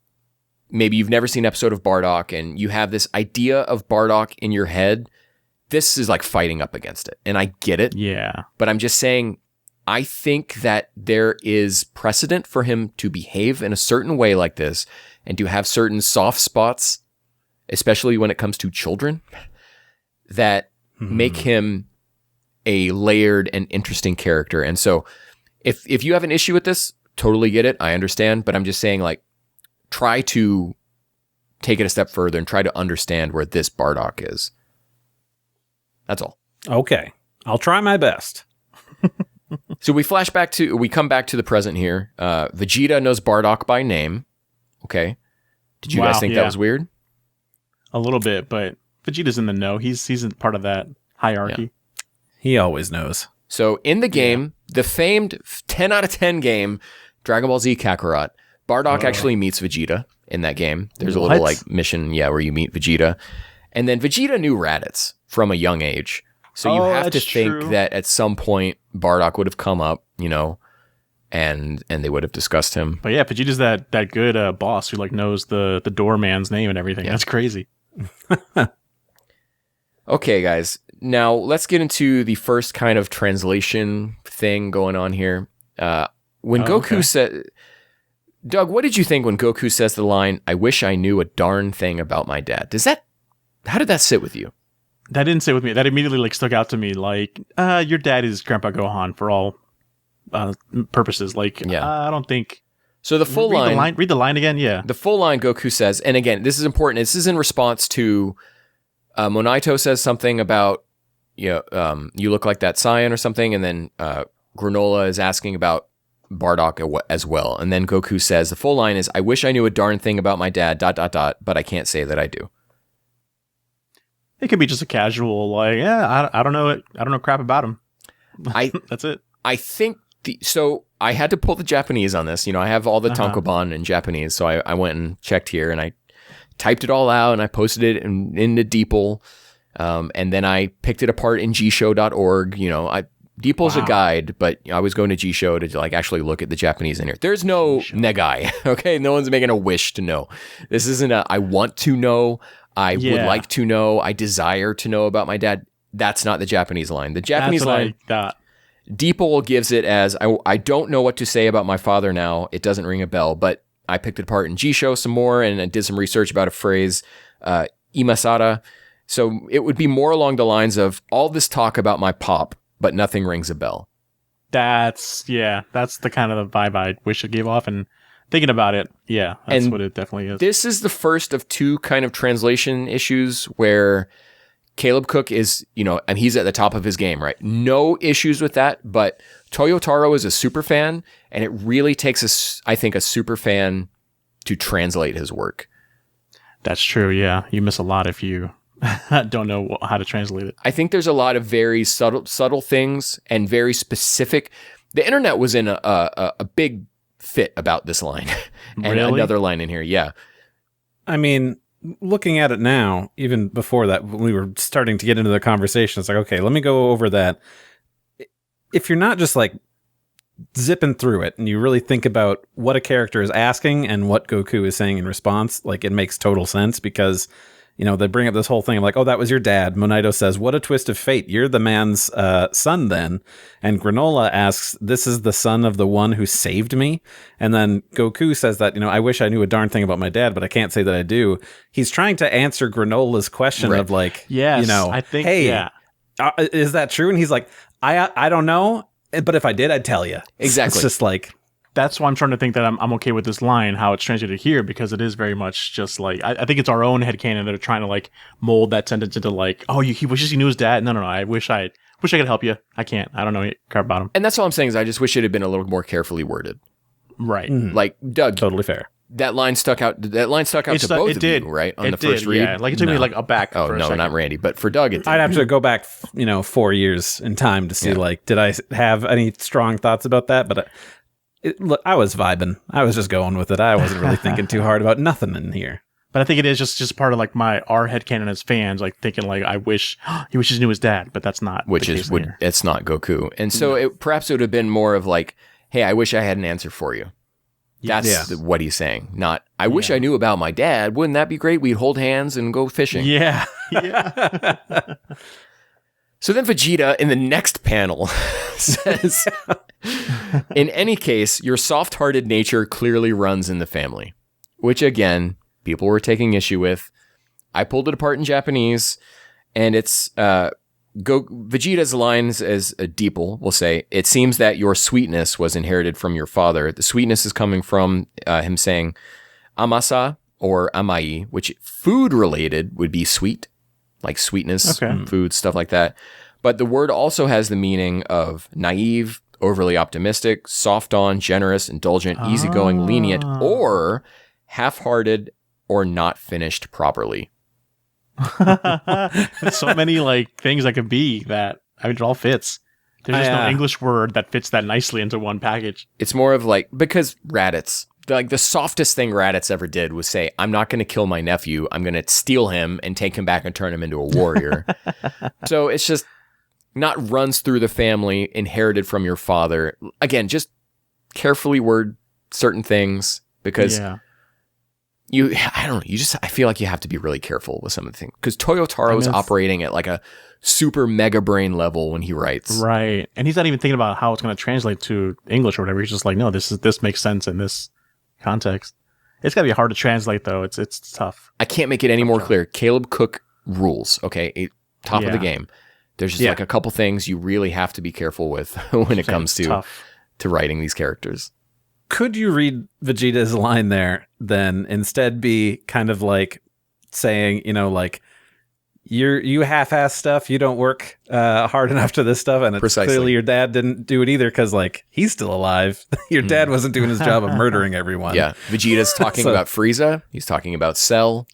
maybe you've never seen an episode of Bardock, and you have this idea of Bardock in your head, this is like fighting up against it. And I get it. Yeah. But I'm just saying, I think that there is precedent for him to behave in a certain way like this and to have certain soft spots, especially when it comes to children, that make him a layered and interesting character. And so if you have an issue with this, totally get it. I understand. But I'm just saying, like, try to take it a step further and try to understand where this Bardock is. That's all. Okay. I'll try my best. So we come back to the present here. Vegeta knows Bardock by name. Okay. Did you guys think that was weird? A little bit, but Vegeta's in the know. He's part of that hierarchy. Yeah. He always knows. So in the game, the famed 10 out of 10 game, Dragon Ball Z Kakarot, Bardock actually meets Vegeta in that game. There's a little like mission, where you meet Vegeta. And then Vegeta knew Raditz from a young age. So you have to think that at some point Bardock would have come up, and they would have discussed him. But yeah, Vegeta's that good boss who like knows the doorman's name and everything. Yeah. That's crazy. Okay, guys. Now let's get into the first kind of translation thing going on here. When Goku said, Doug, what did you think when Goku says the line, "I wish I knew a darn thing about my dad"? How did that sit with you? That didn't sit with me. That immediately like stuck out to me. Like, your dad is Grandpa Gohan for all purposes. Like, I don't think. So the full line. Read the line again. Yeah. The full line Goku says, and again, this is important. This is in response to Monaito says something about, you look like that Saiyan or something, and then Granolah is asking about Bardock as well. And then Goku says, the full line is, "I wish I knew a darn thing about my dad, ... but I can't say that I do." It could be just a casual, like, I don't know it. I don't know crap about him. That's it. I think so I had to pull the Japanese on this. I have all the tankobon in Japanese, so I went and checked here, and I typed it all out, and I posted it into DeepL, and then I picked it apart in gshow.org. DeepL's a guide, but I was going to Gshow to like actually look at the Japanese in here. There's no negai, okay? No one's making a wish to know. This isn't a I want to know, I would like to know, I desire to know about my dad. That's not the Japanese line. The Japanese line, DeepL gives it as, I don't know what to say about my father now. It doesn't ring a bell, but I picked it apart in Gshow some more, and I did some research about a phrase, imasara. So it would be more along the lines of, all this talk about my pop, but nothing rings a bell. That's the kind of the vibe I wish it gave off, and thinking about it, that's what it definitely is. This is the first of two kind of translation issues where Caleb Cook is, and he's at the top of his game, right? No issues with that, but Toyotaro is a super fan, and it really takes, I think, a super fan to translate his work. That's true, yeah. You miss a lot if you don't know how to translate it. I think there's a lot of very subtle things and very specific. The internet was in a big fit about this line and another line in here. Yeah. I mean, looking at it now, even before that, when we were starting to get into the conversation, it's like, okay, let me go over that. If you're not just like zipping through it and you really think about what a character is asking and what Goku is saying in response, like it makes total sense because, they bring up this whole thing of like, oh, that was your dad. Monaito says, what a twist of fate. You're the man's son then. And Granolah asks, this is the son of the one who saved me. And then Goku says that, I wish I knew a darn thing about my dad, but I can't say that I do. He's trying to answer Granolah's question of like, I think, hey, is that true? And he's like, I don't know, but if I did, I'd tell you. Exactly. It's just like, that's why I'm trying to think that I'm okay with this line, how it's translated here, because it is very much just like, I think it's our own headcanon that are trying to like mold that sentence into like, oh, he wishes he knew his dad. No, I wish I could help you. I can't. I don't know crap about him. And that's all I'm saying is I just wish it had been a little more carefully worded. Right. Mm-hmm. Like, Doug. Totally fair. That line stuck out to both of you, right? On the first read? Yeah, like it took me like a back. Oh, for a no, second. not Randy. But for Doug, it did. I'd have to go back, 4 years in time to see like, did I have any strong thoughts about that? But look, I was vibing. I was just going with it. I wasn't really thinking too hard about nothing in here. But I think it is just part of like our headcanon as fans, like thinking like, I wish he wishes he knew his dad, but that's not it's not Goku. And so perhaps it would have been more of like, hey, I wish I had an answer for you. That's what he's saying. Not, I wish I knew about my dad. Wouldn't that be great? We'd hold hands and go fishing. Yeah. So then Vegeta in the next panel says, in any case, your soft-hearted nature clearly runs in the family, which again, people were taking issue with. I pulled it apart in Japanese, and it's Vegeta's lines as a DeepL will say, it seems that your sweetness was inherited from your father. The sweetness is coming from him saying amasa or amai, which food-related would be sweet. Like sweetness, food, stuff like that. But the word also has the meaning of naive, overly optimistic, soft on, generous, indulgent, easygoing, lenient, or half-hearted or not finished properly. So many like things that could be that. I mean, it all fits. There's just no English word that fits that nicely into one package. It's more of like, because Raditz, like the softest thing Raditz ever did was say, I'm not going to kill my nephew. I'm going to steal him and take him back and turn him into a warrior. So it's just not runs through the family, inherited from your father. Again, just carefully word certain things because I feel like you have to be really careful with some of the things because Toyotaro is operating at like a super mega brain level when he writes. Right. And he's not even thinking about how it's going to translate to English or whatever. He's just like, no, this makes sense in this context. It's got to be hard to translate, though. It's tough. I can't make it any more clear. Caleb Cook rules, okay? Top of the game. There's just like a couple things you really have to be careful with when it comes to writing these characters. Could you read Vegeta's line there, then instead be kind of like saying, like, you half-ass stuff, you don't work hard enough to this stuff, and it's clearly your dad didn't do it either because, like, he's still alive. Your dad wasn't doing his job of murdering everyone. Yeah, Vegeta's talking about Frieza. He's talking about Cell.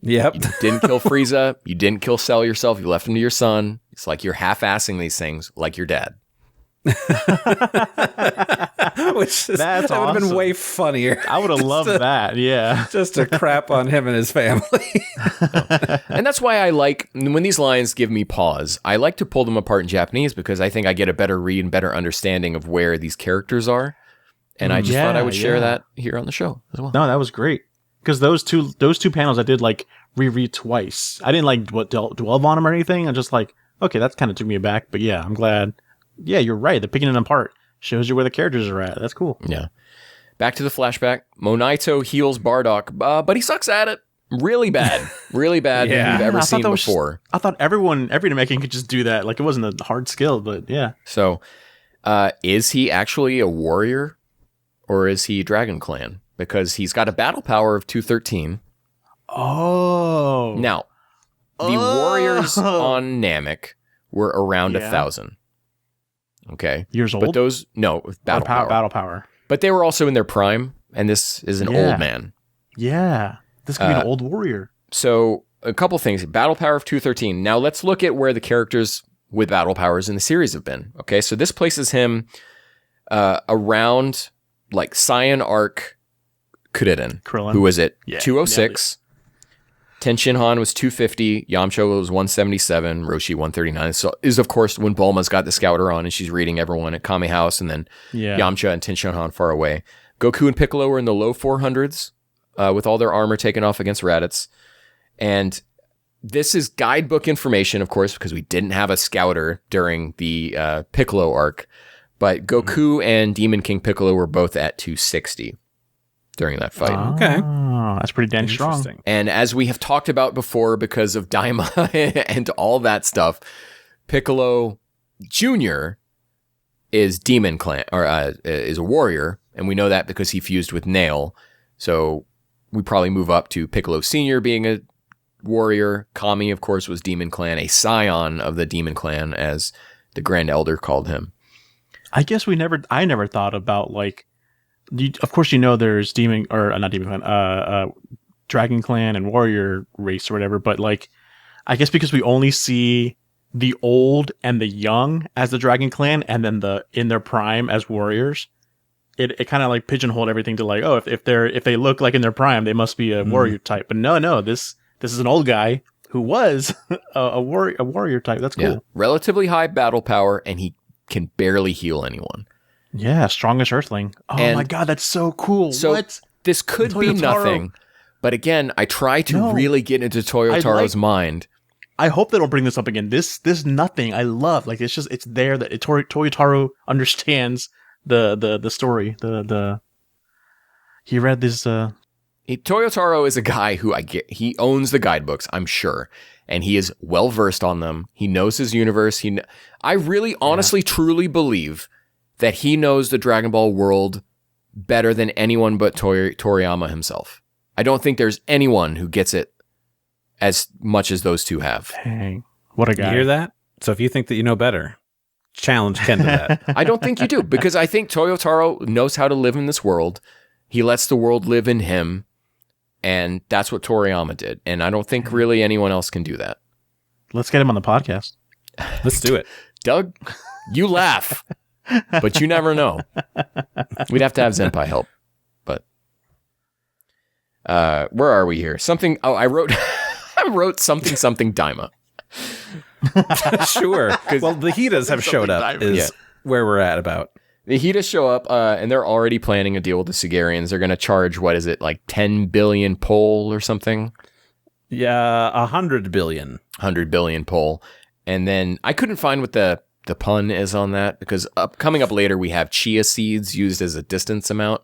Yep. You didn't kill Frieza. You didn't kill Cell yourself. You left him to your son. It's like you're half-assing these things like your dad. Which that would have been way funnier. I would have loved that. Yeah. Just to crap on him and his family. And that's why I like, when these lines give me pause, I like to pull them apart in Japanese because I think I get a better read and better understanding of where these characters are. And I just thought I would share that here on the show as well. No, that was great. Because those two panels I did like reread twice. I didn't like dwell on them or anything. I just like, okay, that kind of took me aback. But yeah, I'm glad. Yeah, you're right. The picking them apart shows you where the characters are at. That's cool. Yeah. Back to the flashback. Monaito heals Bardock, but he sucks at it. Really bad. Really bad than we've ever seen before. I thought every Namekian could just do that. Like, it wasn't a hard skill, but yeah. So, is he actually a warrior or is he Dragon Clan? Because he's got a battle power of 213. Oh. Now, the warriors on Namek were around 1,000. Okay. Years old? But those, no, battle power. Battle power. But they were also in their prime, and this is an old man. Yeah. This could be an old warrior. So, a couple things. Battle power of 213. Now, let's look at where the characters with battle powers in the series have been. Okay, so this places him around, like, Cyan Arc Krillin. Who was at 206. Ten Shinhan was 250, Yamcha was 177, Roshi 139. So is of course when Bulma's got the scouter on and she's reading everyone at Kame House, and then Yamcha and Ten Shinhan far away. Goku and Piccolo were in the low 400s with all their armor taken off against Raditz. And this is guidebook information, of course, because we didn't have a scouter during the Piccolo arc. But Goku and Demon King Piccolo were both at 260 during that fight. Okay. That's pretty dang strong. And as we have talked about before, because of Daima and all that stuff, Piccolo Jr. is Demon Clan, or is a warrior, and we know that because he fused with Nail. So we probably move up to Piccolo Sr. being a warrior. Kami, of course, was Demon Clan, a scion of the Demon Clan, as the Grand Elder called him. I guess I never thought about, like, of course, there's Demon, or not Demon Clan, Dragon Clan and Warrior race or whatever, but like, I guess because we only see the old and the young as the Dragon Clan, and then in their prime as warriors, it kind of like pigeonholed everything to like, oh, if they look like in their prime, they must be a warrior type. But no, this is an old guy who was a warrior type. That's cool. Yeah. Relatively high battle power, and he can barely heal anyone. Yeah, strongest Earthling. Oh my god, that's so cool. So this could be nothing, but again, I try to really get into Toyotaro's mind. I hope they don't bring this up again. This nothing I love. Like, it's there that Toyotaro understands the story. He read this. Toyotaro is a guy who he owns the guidebooks, I'm sure, and he is well versed on them. He knows his universe. I really, honestly, truly believe that he knows the Dragon Ball world better than anyone but Toriyama himself. I don't think there's anyone who gets it as much as those two have. Dang, what a guy. You hear that? So if you think that you know better, challenge Ken to that. I don't think you do, because I think Toyotaro knows how to live in this world. He lets the world live in him, and that's what Toriyama did. And I don't think really anyone else can do that. Let's get him on the podcast. Let's do it. Doug, you laugh. But you never know. We'd have to have Senpai help. But where are we here? I wrote something Daima. Sure. Well, the Hitas have showed up where we're at about. The Hitas show up, and they're already planning a deal with the Sigarians. They're going to charge, what is it, like 10 billion pol or something? Yeah, 100 billion. 100 billion pol. And then I couldn't find what the pun is on that, because coming up later we have chia seeds used as a distance amount,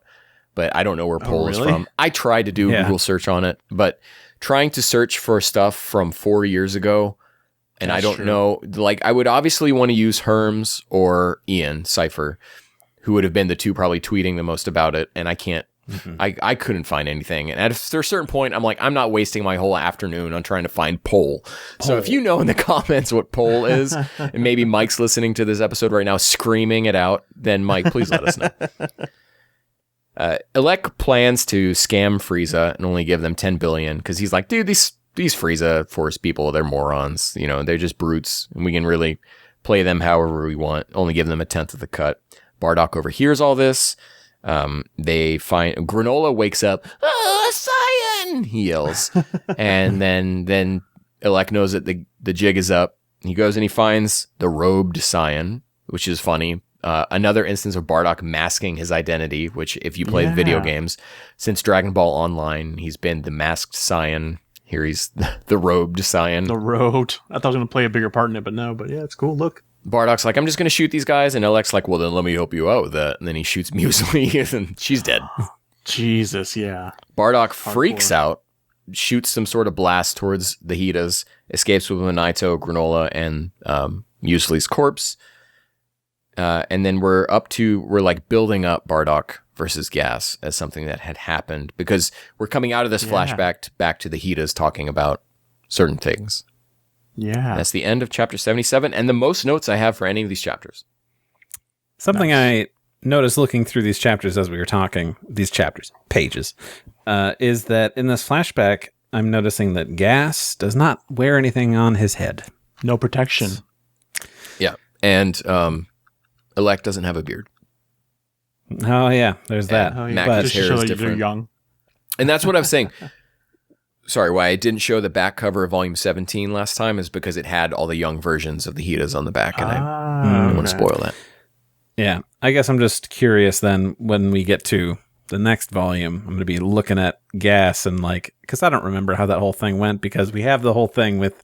but I don't know where Pole is really? from. I tried to do a Google search on it, but trying to search for stuff from 4 years ago, and I don't know, like, I would obviously want to use Herms or Ian Cypher, who would have been the two probably tweeting the most about it, and I can't, I couldn't find anything. And at a certain point, I'm like, I'm not wasting my whole afternoon on trying to find Pole. So if you know in the comments what Pole is, and maybe Mike's listening to this episode right now screaming it out, then Mike, please let us know. Elec plans to scam Frieza and only give them 10 billion because he's like, dude, these Frieza Force people, they're morons. You know, they're just brutes, and we can really play them however we want, only give them a tenth of the cut. Bardock overhears all this. They find Granolah wakes up. Oh, Saiyan! He yells, and then Elec knows that the jig is up. He goes and he finds the robed Saiyan, which is funny. Another instance of Bardock masking his identity, which if you play video games, since Dragon Ball Online, he's been the masked Saiyan. Here he's the robed Saiyan. The robed. I thought I was going to play a bigger part in it, but no. But yeah, it's cool. Look. Bardock's like, I'm just going to shoot these guys. And Elec's like, well, then let me help you out with that. And then he shoots Muesli and she's dead. Jesus, yeah. Bardock freaks out, shoots some sort of blast towards the Hitas, escapes with Monaito, Granolah, and Muesli's corpse. And then we're like building up Bardock versus Gas as something that had happened because we're coming out of this flashback back to the Hitas talking about certain things. Yeah. That's the end of chapter 77 and the most notes I have for any of these chapters. Something I noticed looking through these chapters as we were talking, pages, is that in this flashback, I'm noticing that Gas does not wear anything on his head. No protection. Yeah. And Elec doesn't have a beard. Oh, yeah. There's that. Oh, yeah. Mac's hair is they're different. young. And that's what I was saying. Sorry, why I didn't show the back cover of Volume 17 last time is because it had all the young versions of the Hitas on the back, and I don't want to spoil that. Yeah, I guess I'm just curious then when we get to the next volume, I'm going to be looking at Gas and like, because I don't remember how that whole thing went because we have the whole thing with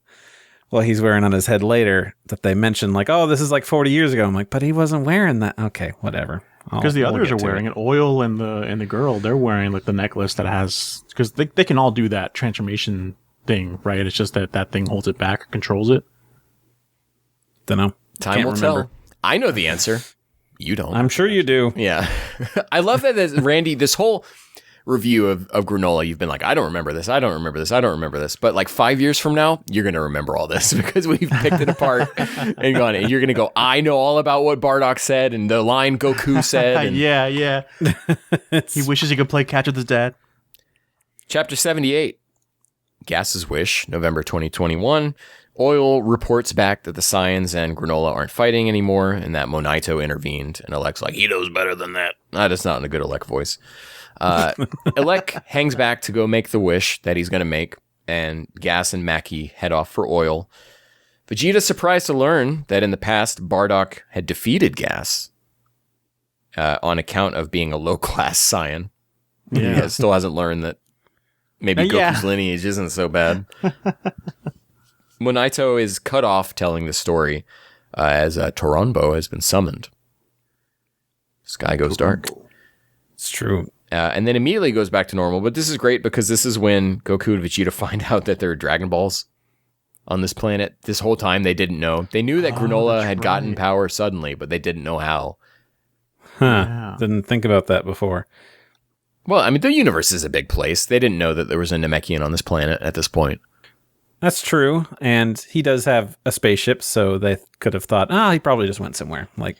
what he's wearing on his head later that they mentioned like, oh, this is like 40 years ago. I'm like, but he wasn't wearing that. Okay, whatever. Because the others are wearing it. Oil and the girl, they're wearing like the necklace that has, because they can all do that transformation thing, right? It's just that thing holds it back, controls it. Don't know. Time will tell. I know the answer. You don't. I'm sure you do. Yeah. I love that Randy, this whole review of Granolah, you've been like, I don't remember this. I don't remember this. I don't remember this. But like 5 years from now, you're going to remember all this because we've picked it apart and gone, and you're going to go, I know all about what Bardock said and the line Goku said. And yeah. He wishes he could play catch with his dad. Chapter 78, Gas's Wish, November 2021. Oil reports back that the Saiyans and Granolah aren't fighting anymore and that Monaito intervened. And Elec's like, he knows better than that. That's not in a good Elec voice. Elec hangs back to go make the wish that he's going to make, and Gas and Mackie head off for Oil. Vegeta's surprised to learn that in the past, Bardock had defeated Gas on account of being a low-class Saiyan. Yeah. He still hasn't learned that maybe Goku's lineage isn't so bad. Monaito is cut off telling the story as Toronbo has been summoned. Sky goes dark. It's true. And then immediately goes back to normal. But this is great because this is when Goku and Vegeta find out that there are Dragon Balls on this planet. This whole time they didn't know. They knew that Granolah had gotten power suddenly, but they didn't know how. Huh. Yeah. Didn't think about that before. Well, I mean, the universe is a big place. They didn't know that there was a Namekian on this planet at this point. That's true. And he does have a spaceship, so they could have thought, he probably just went somewhere. Like,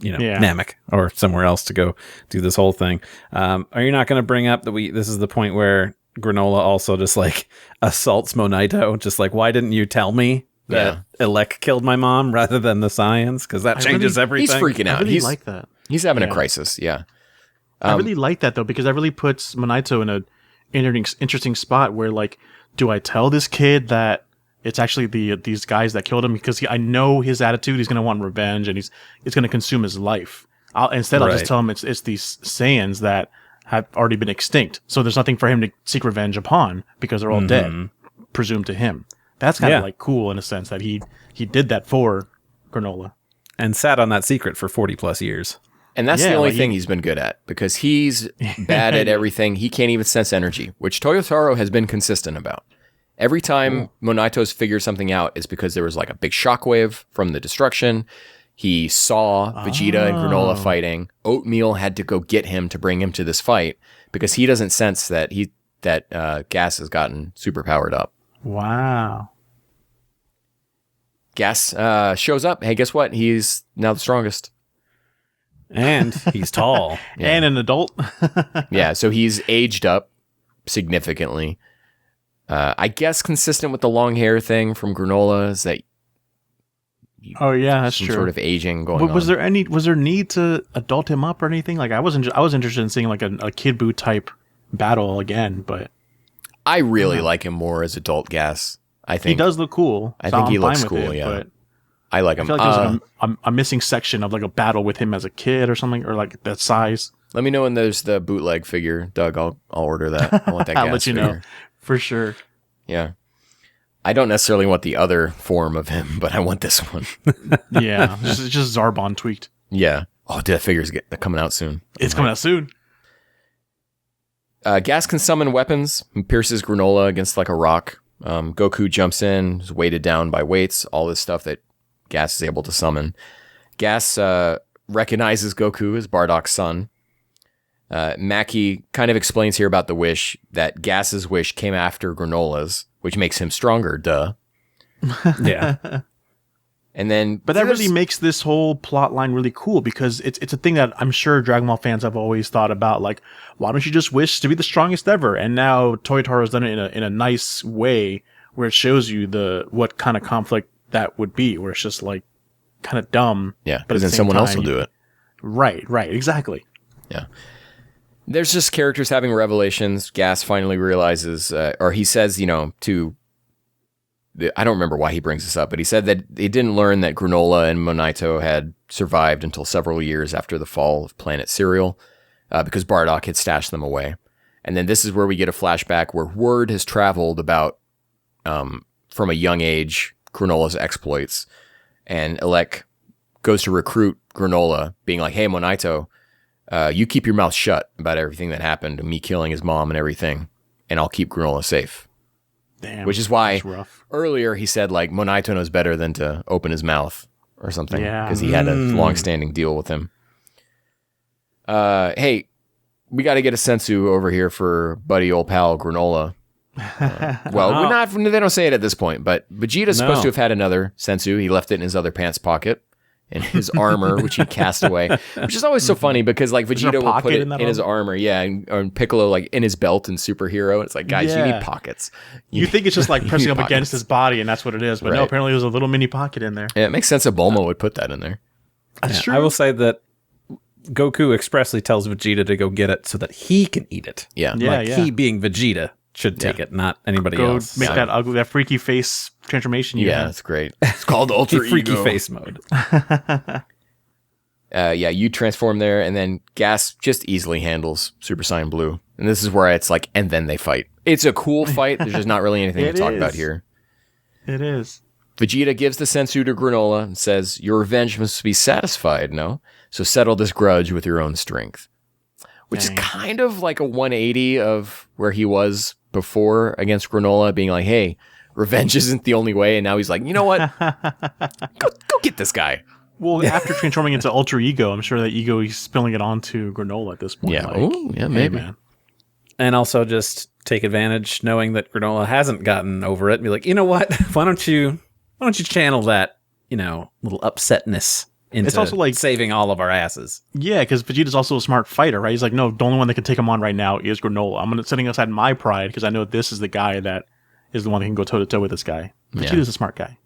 Namek or somewhere else to go do this whole thing. Are you not going to bring up that this is the point where Granolah also just like assaults Monaito? Just like, why didn't you tell me that Elec killed my mom rather than the Saiyans? Because that changes everything. He's freaking out. I really like that. He's having a crisis. Yeah. I really like that though, because that really puts Monaito in a interesting spot where like, do I tell this kid that it's actually these guys that killed him? Because I know his attitude. He's going to want revenge, and it's going to consume his life. I'll just tell him it's these Saiyans that have already been extinct. So there's nothing for him to seek revenge upon because they're all dead, presumed to him. That's kind of like cool in a sense that he did that for Granolah. And sat on that secret for 40 plus years. And that's the only thing he's been good at, because he's bad at everything. He can't even sense energy, which Toyotaro has been consistent about. Every time Monito's figured something out, it's because there was like a big shockwave from the destruction. He saw Vegeta and Granolah fighting. Oatmeal had to go get him to bring him to this fight because he doesn't sense that Gas has gotten super powered up. Wow. Gas shows up. Hey, guess what? He's now the strongest. And he's tall. And an adult. Yeah, so he's aged up significantly. I guess consistent with the long hair thing from Granolah is that that's some true. sort of aging going on. Was there need to adult him up or anything? Like I was interested in seeing like a Kid Buu type battle again, but I really like him more as adult Gas. I think he does look cool. I think he looks cool, But I like him. I feel like there's a missing section of like a battle with him as a kid or something, or like that size. Let me know when there's the bootleg figure, Doug. I'll order that. I want that Gas I'll let you figure. know for sure. Yeah. I don't necessarily want the other form of him, but I want this one. Yeah, it's just Zarbon tweaked. Yeah. Oh, dude, that figure's coming out soon. It's coming out soon. Gas can summon weapons and pierces Granolah against like a rock. Goku jumps in, is weighted down by weights, all this stuff that Gas is able to summon. Gas recognizes Goku as Bardock's son. Maki kind of explains here about the wish that Gas's wish came after Granolah's, which makes him stronger, duh. Yeah. And then, but that really makes this whole plot line really cool, because it's a thing that I'm sure Dragon Ball fans have always thought about. Like, why don't you just wish to be the strongest ever? And now Toyotaro's done it in a nice way where it shows you what kind of conflict that would be, where it's just like kind of dumb. Yeah, but then someone else will do it. Right, exactly. Yeah. There's just characters having revelations. Gas finally realizes, or he says, I don't remember why he brings this up, but he said that he didn't learn that Granolah and Monito had survived until several years after the fall of Planet Cereal, because Bardock had stashed them away. And then this is where we get a flashback where word has traveled about, from a young age, Granolah's exploits. And Elec goes to recruit Granolah, being like, hey, Monito, you keep your mouth shut about everything that happened, me killing his mom and everything, and I'll keep Granolah safe. Damn, which is why earlier he said like Monito knows better than to open his mouth or something, because he had a long-standing deal with him. Hey, we got to get a sensu over here for buddy old pal Granolah. They don't say it at this point, but Vegeta's supposed to have had another sensu. He left it in his other pants pocket in his armor, which he cast away, which is always so funny because like Vegeta will put it in his armor, and Piccolo like in his belt and superhero. It's like, guys, you need pockets. You think it's just like pressing up against his body, and that's what it is, but no, apparently there's a little mini pocket in there. Yeah, it makes sense that Bulma would put that in there. That's true. I will say that Goku expressly tells Vegeta to go get it so that he can eat it. Yeah, he being Vegeta should take it, not anybody else. Make that ugly, that freaky face transformation. That's great. It's called Ultra Ego. Freaky face mode. You transform there, and then Gas just easily handles Super Saiyan Blue. And this is where it's like, and then they fight. It's a cool fight. There's just not really anything to talk about here. It is. Vegeta gives the sensu to Granolah and says, your revenge must be satisfied, no? So settle this grudge with your own strength. Which is kind of like a 180 of where he was before against Granolah, being like, hey, revenge isn't the only way. And now he's like, you know what? go get this guy. Well, after transforming into Ultra Ego, I'm sure that Ego he's spilling it onto Granolah at this point. Yeah, like, maybe. Hey, man. And also just take advantage, knowing that Granolah hasn't gotten over it, and be like, you know what? Why don't you channel that, little upsetness into it's also like saving all of our asses. Yeah, because Vegeta's also a smart fighter, right? He's like, no, the only one that can take him on right now is Granolah. I'm setting aside my pride because I know this is the guy that is the one that can go toe to toe with this guy. Vegeta's a smart guy.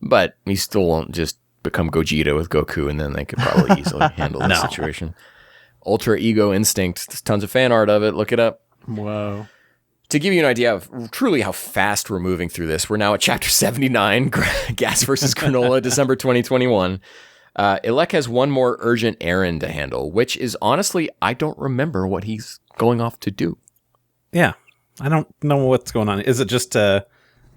But he still won't just become Gogeta with Goku, and then they could probably easily handle the situation. Ultra Ego Instinct. There's tons of fan art of it. Look it up. Whoa. To give you an idea of truly how fast we're moving through this, we're now at Chapter 79, Gas versus Granolah, December 2021. Elec has one more urgent errand to handle, which is honestly, I don't remember what he's going off to do. Yeah. I don't know what's going on. Is it just to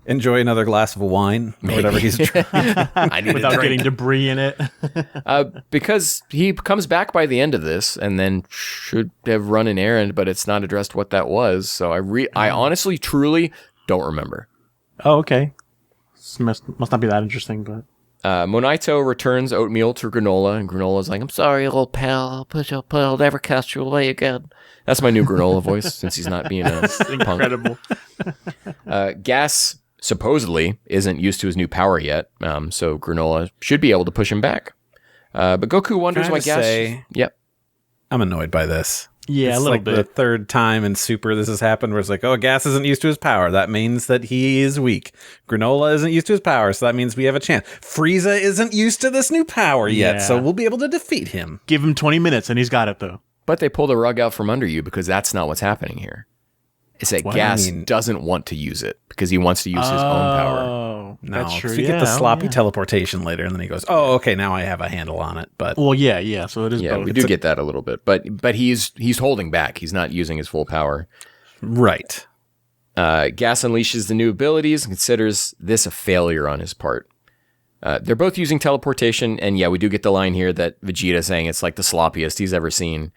enjoy another glass of wine or whatever he's drinking. I need Without a drink. getting debris in it. Because he comes back by the end of this and then should have run an errand, but it's not addressed what that was. So I honestly, truly don't remember. Oh, okay. Must not be that interesting, but... Monaito returns oatmeal to Granolah, and Granola's like, I'm sorry, little pal, but I'll never cast you away again. That's my new Granolah voice, since he's not being a Incredible. punk. Gas supposedly isn't used to his new power yet, so Granolah should be able to push him back. But Goku wonders why Gas... Yep. I'm annoyed by this. Yeah, it's a little like bit. the third time in Super this has happened where it's like, oh, Gas isn't used to his power. That means that he is weak. Granolah isn't used to his power, so that means we have a chance. Frieza isn't used to this new power yet, so we'll be able to defeat him. Give him 20 minutes and he's got it, though. But they pull the rug out from under you because that's not what's happening here. It's that Gas doesn't want to use it because he wants to use his own power. Oh, No, that's true. so you get the sloppy teleportation later, and then he goes, oh, okay, now I have a handle on it. But Well, yeah, so it is Yeah, both. we do get that a little bit, but he's holding back. He's not using his full power. Right. Gas unleashes the new abilities and considers this a failure on his part. They're both using teleportation, and yeah, we do get the line here that Vegeta saying it's like the sloppiest he's ever seen,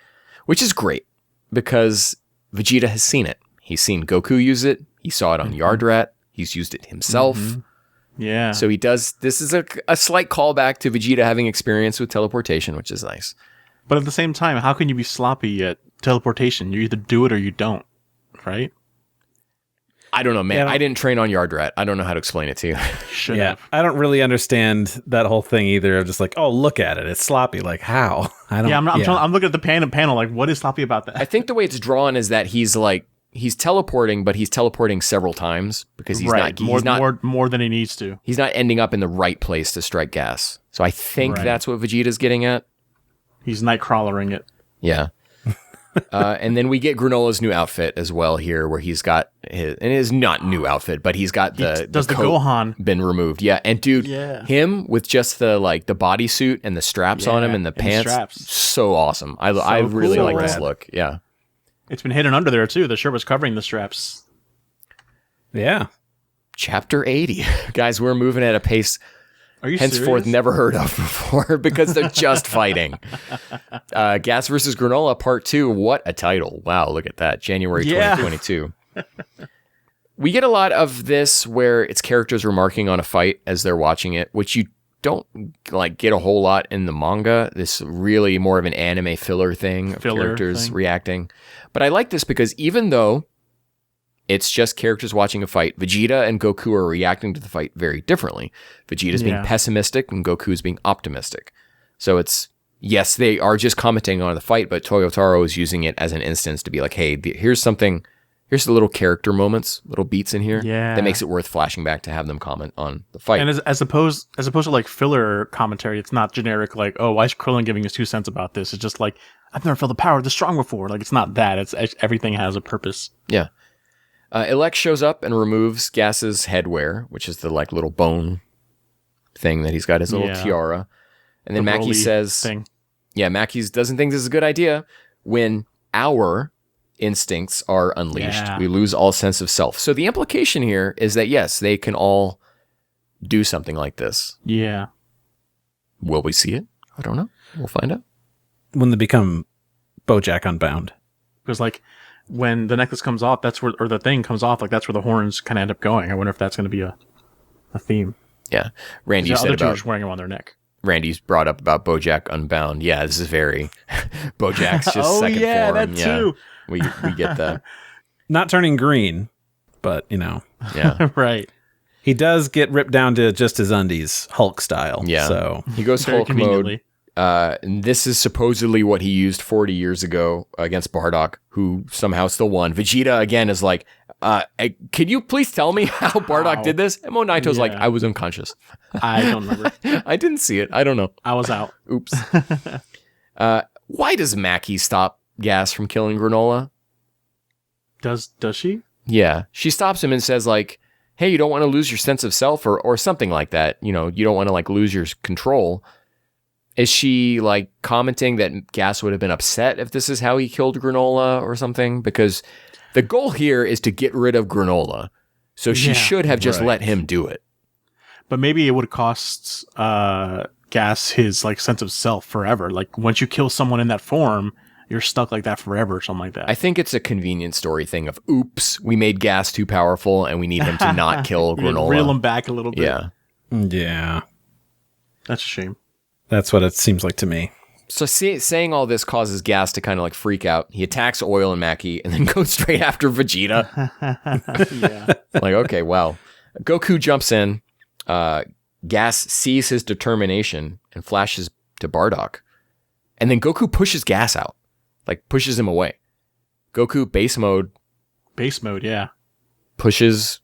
which is great because Vegeta has seen it. He's seen Goku use it. He saw it on Yardrat. He's used it himself. Yeah. So he does. This is a slight callback to Vegeta having experience with teleportation, which is nice. But at the same time, how can you be sloppy at teleportation? You either do it or you don't, right? I don't know, man. Yeah, I didn't train on Yardrat. I don't know how to explain it to you. Should Yeah, have. I don't really understand that whole thing either. Of just like, oh, look at it, it's sloppy. Like how? I don't. Yeah, I'm looking at the panel like, what is sloppy about that? I think the way it's drawn is that he's teleporting, but he's teleporting several times because he's more than he needs to. He's not ending up in the right place to strike Gas. So I think that's what Vegeta's getting at. He's nightcrawlering it. Yeah. And then we get Granolah's new outfit as well here, where he's got it is not new outfit, but he's got the coat Gohan been removed. Yeah, and dude, him with just the bodysuit and the straps on him and the pants, so awesome. I really cool. like this look. Yeah, it's been hidden under there too. The shirt was covering the straps. Yeah. Chapter 80, guys. We're moving at a pace. Are you henceforth serious? Never heard of before because they're just fighting. Gas versus Granolah Part 2. What a title. Wow, look at that. January 2022. We get a lot of this where it's characters remarking on a fight as they're watching it, which you don't get a whole lot in the manga. This really more of an anime filler thing of characters reacting. But I like this because even though it's just characters watching a fight, Vegeta and Goku are reacting to the fight very differently. Vegeta's being pessimistic and Goku's being optimistic. So it's, yes, they are just commenting on the fight, but Toyotaro is using it as an instance to be like, hey, here's the little character moments, little beats in here that makes it worth flashing back to have them comment on the fight. And as opposed to like filler commentary, it's not generic like, oh, why is Krillin giving his 2 cents about this? It's just like, I've never felt the power of the strong before. Like, it's not that. It's everything has a purpose. Yeah. Elec shows up and removes Gas's headwear, which is the little bone thing that he's got, his little tiara. And then Mackie says, Mackie doesn't think this is a good idea when our instincts are unleashed. We lose all sense of self. So the implication here is that, yes, they can all do something like this. Yeah. Will we see it? I don't know. We'll find out. When they become BoJack Unbound. Because when the necklace comes off, or the thing comes off, that's where the horns kind of end up going. I wonder if that's going to be a theme. Yeah. Randy said about just wearing them on their neck. Randy's brought up about BoJack Unbound. Yeah, this is very BoJack's just second form. That too. We get that. Not turning green, but Yeah. Right. He does get ripped down to just his undies, Hulk style. Yeah. So he goes Very Hulk mode. And this is supposedly what he used 40 years ago against Bardock, who somehow still won. Vegeta, again, is like, can you please tell me how Bardock did this? And Monaito's like, I was unconscious. I don't remember. I didn't see it. I don't know. I was out. Oops. Why does Mackie stop Gas from killing Granolah? Does she? Yeah. She stops him and says, hey, you don't want to lose your sense of self or something like that. You don't want to lose your control. Is she commenting that Gas would have been upset if this is how he killed Granolah or something? Because the goal here is to get rid of Granolah. So she should have just right. let him do it. But maybe it would cost Gas his like sense of self forever. Like once you kill someone in that form, you're stuck like that forever or something like that. I think it's a convenient story thing of, oops, we made Gas too powerful and we need him to not kill Granolah. Reel him back a little bit. Yeah. Yeah. That's a shame. That's what it seems like to me. So saying all this causes Gas to kind of like freak out. He attacks Oil and Mackie and then goes straight after Vegeta. Yeah. Like, okay, wow. Goku jumps in. Gas sees his determination and flashes to Bardock. And then Goku pushes Gas out. Like, pushes him away. Goku, base mode. Base mode, yeah. Pushes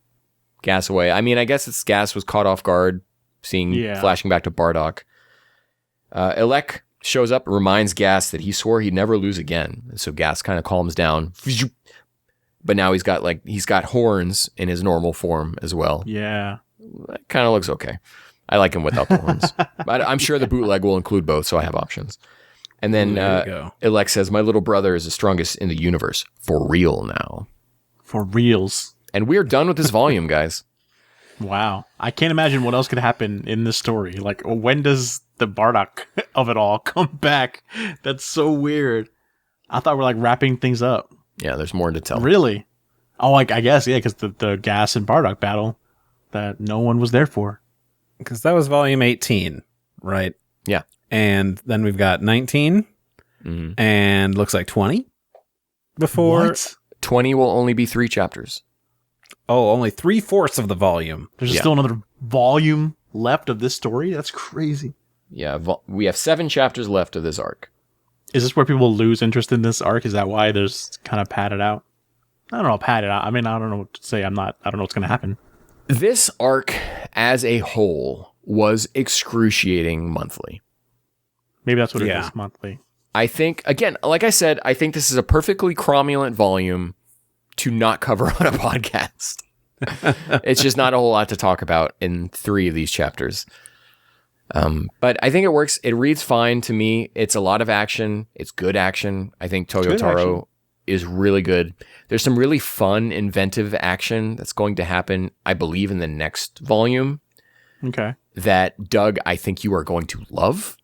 Gas away. I mean, I guess it's Gas was caught off guard, flashing back to Bardock. Elec shows up and reminds Gas that he swore he'd never lose again. So Gas kind of calms down. But now he's got horns in his normal form as well. Yeah. That kind of looks okay. I like him without the horns. But I'm sure the bootleg will include both, so I have options. And then Elec says, my little brother is the strongest in the universe. For real now. For reals. And we're done with this volume, guys. Wow. I can't imagine what else could happen in this story. Like, when does the Bardock of it all come back? That's so weird. I thought we're like wrapping things up. Yeah, there's more to tell. Really? Oh, I guess, yeah, because the Gas and Bardock battle that no one was there for. Because that was volume 18, right? Yeah. And then we've got 19 and looks like 20 before. What? 20 will only be 3 chapters. Oh, only 3/4 of the volume. There's still another volume left of this story? That's crazy. Yeah, we have 7 chapters left of this arc. Is this where people lose interest in this arc? Is that why there's kind of padded out? I don't know, padded out. I mean, I don't know what to say. I don't know what's going to happen. This arc as a whole was excruciating monthly. Maybe that's what it is, monthly. I think, again, like I said, I think this is a perfectly cromulent volume to not cover on a podcast. It's just not a whole lot to talk about in 3 of these chapters. But I think it works. It reads fine to me. It's a lot of action. It's good action. I think Toyotaro is really good. There's some really fun, inventive action that's going to happen, I believe, in the next volume. Okay. That, Doug, I think you are going to love.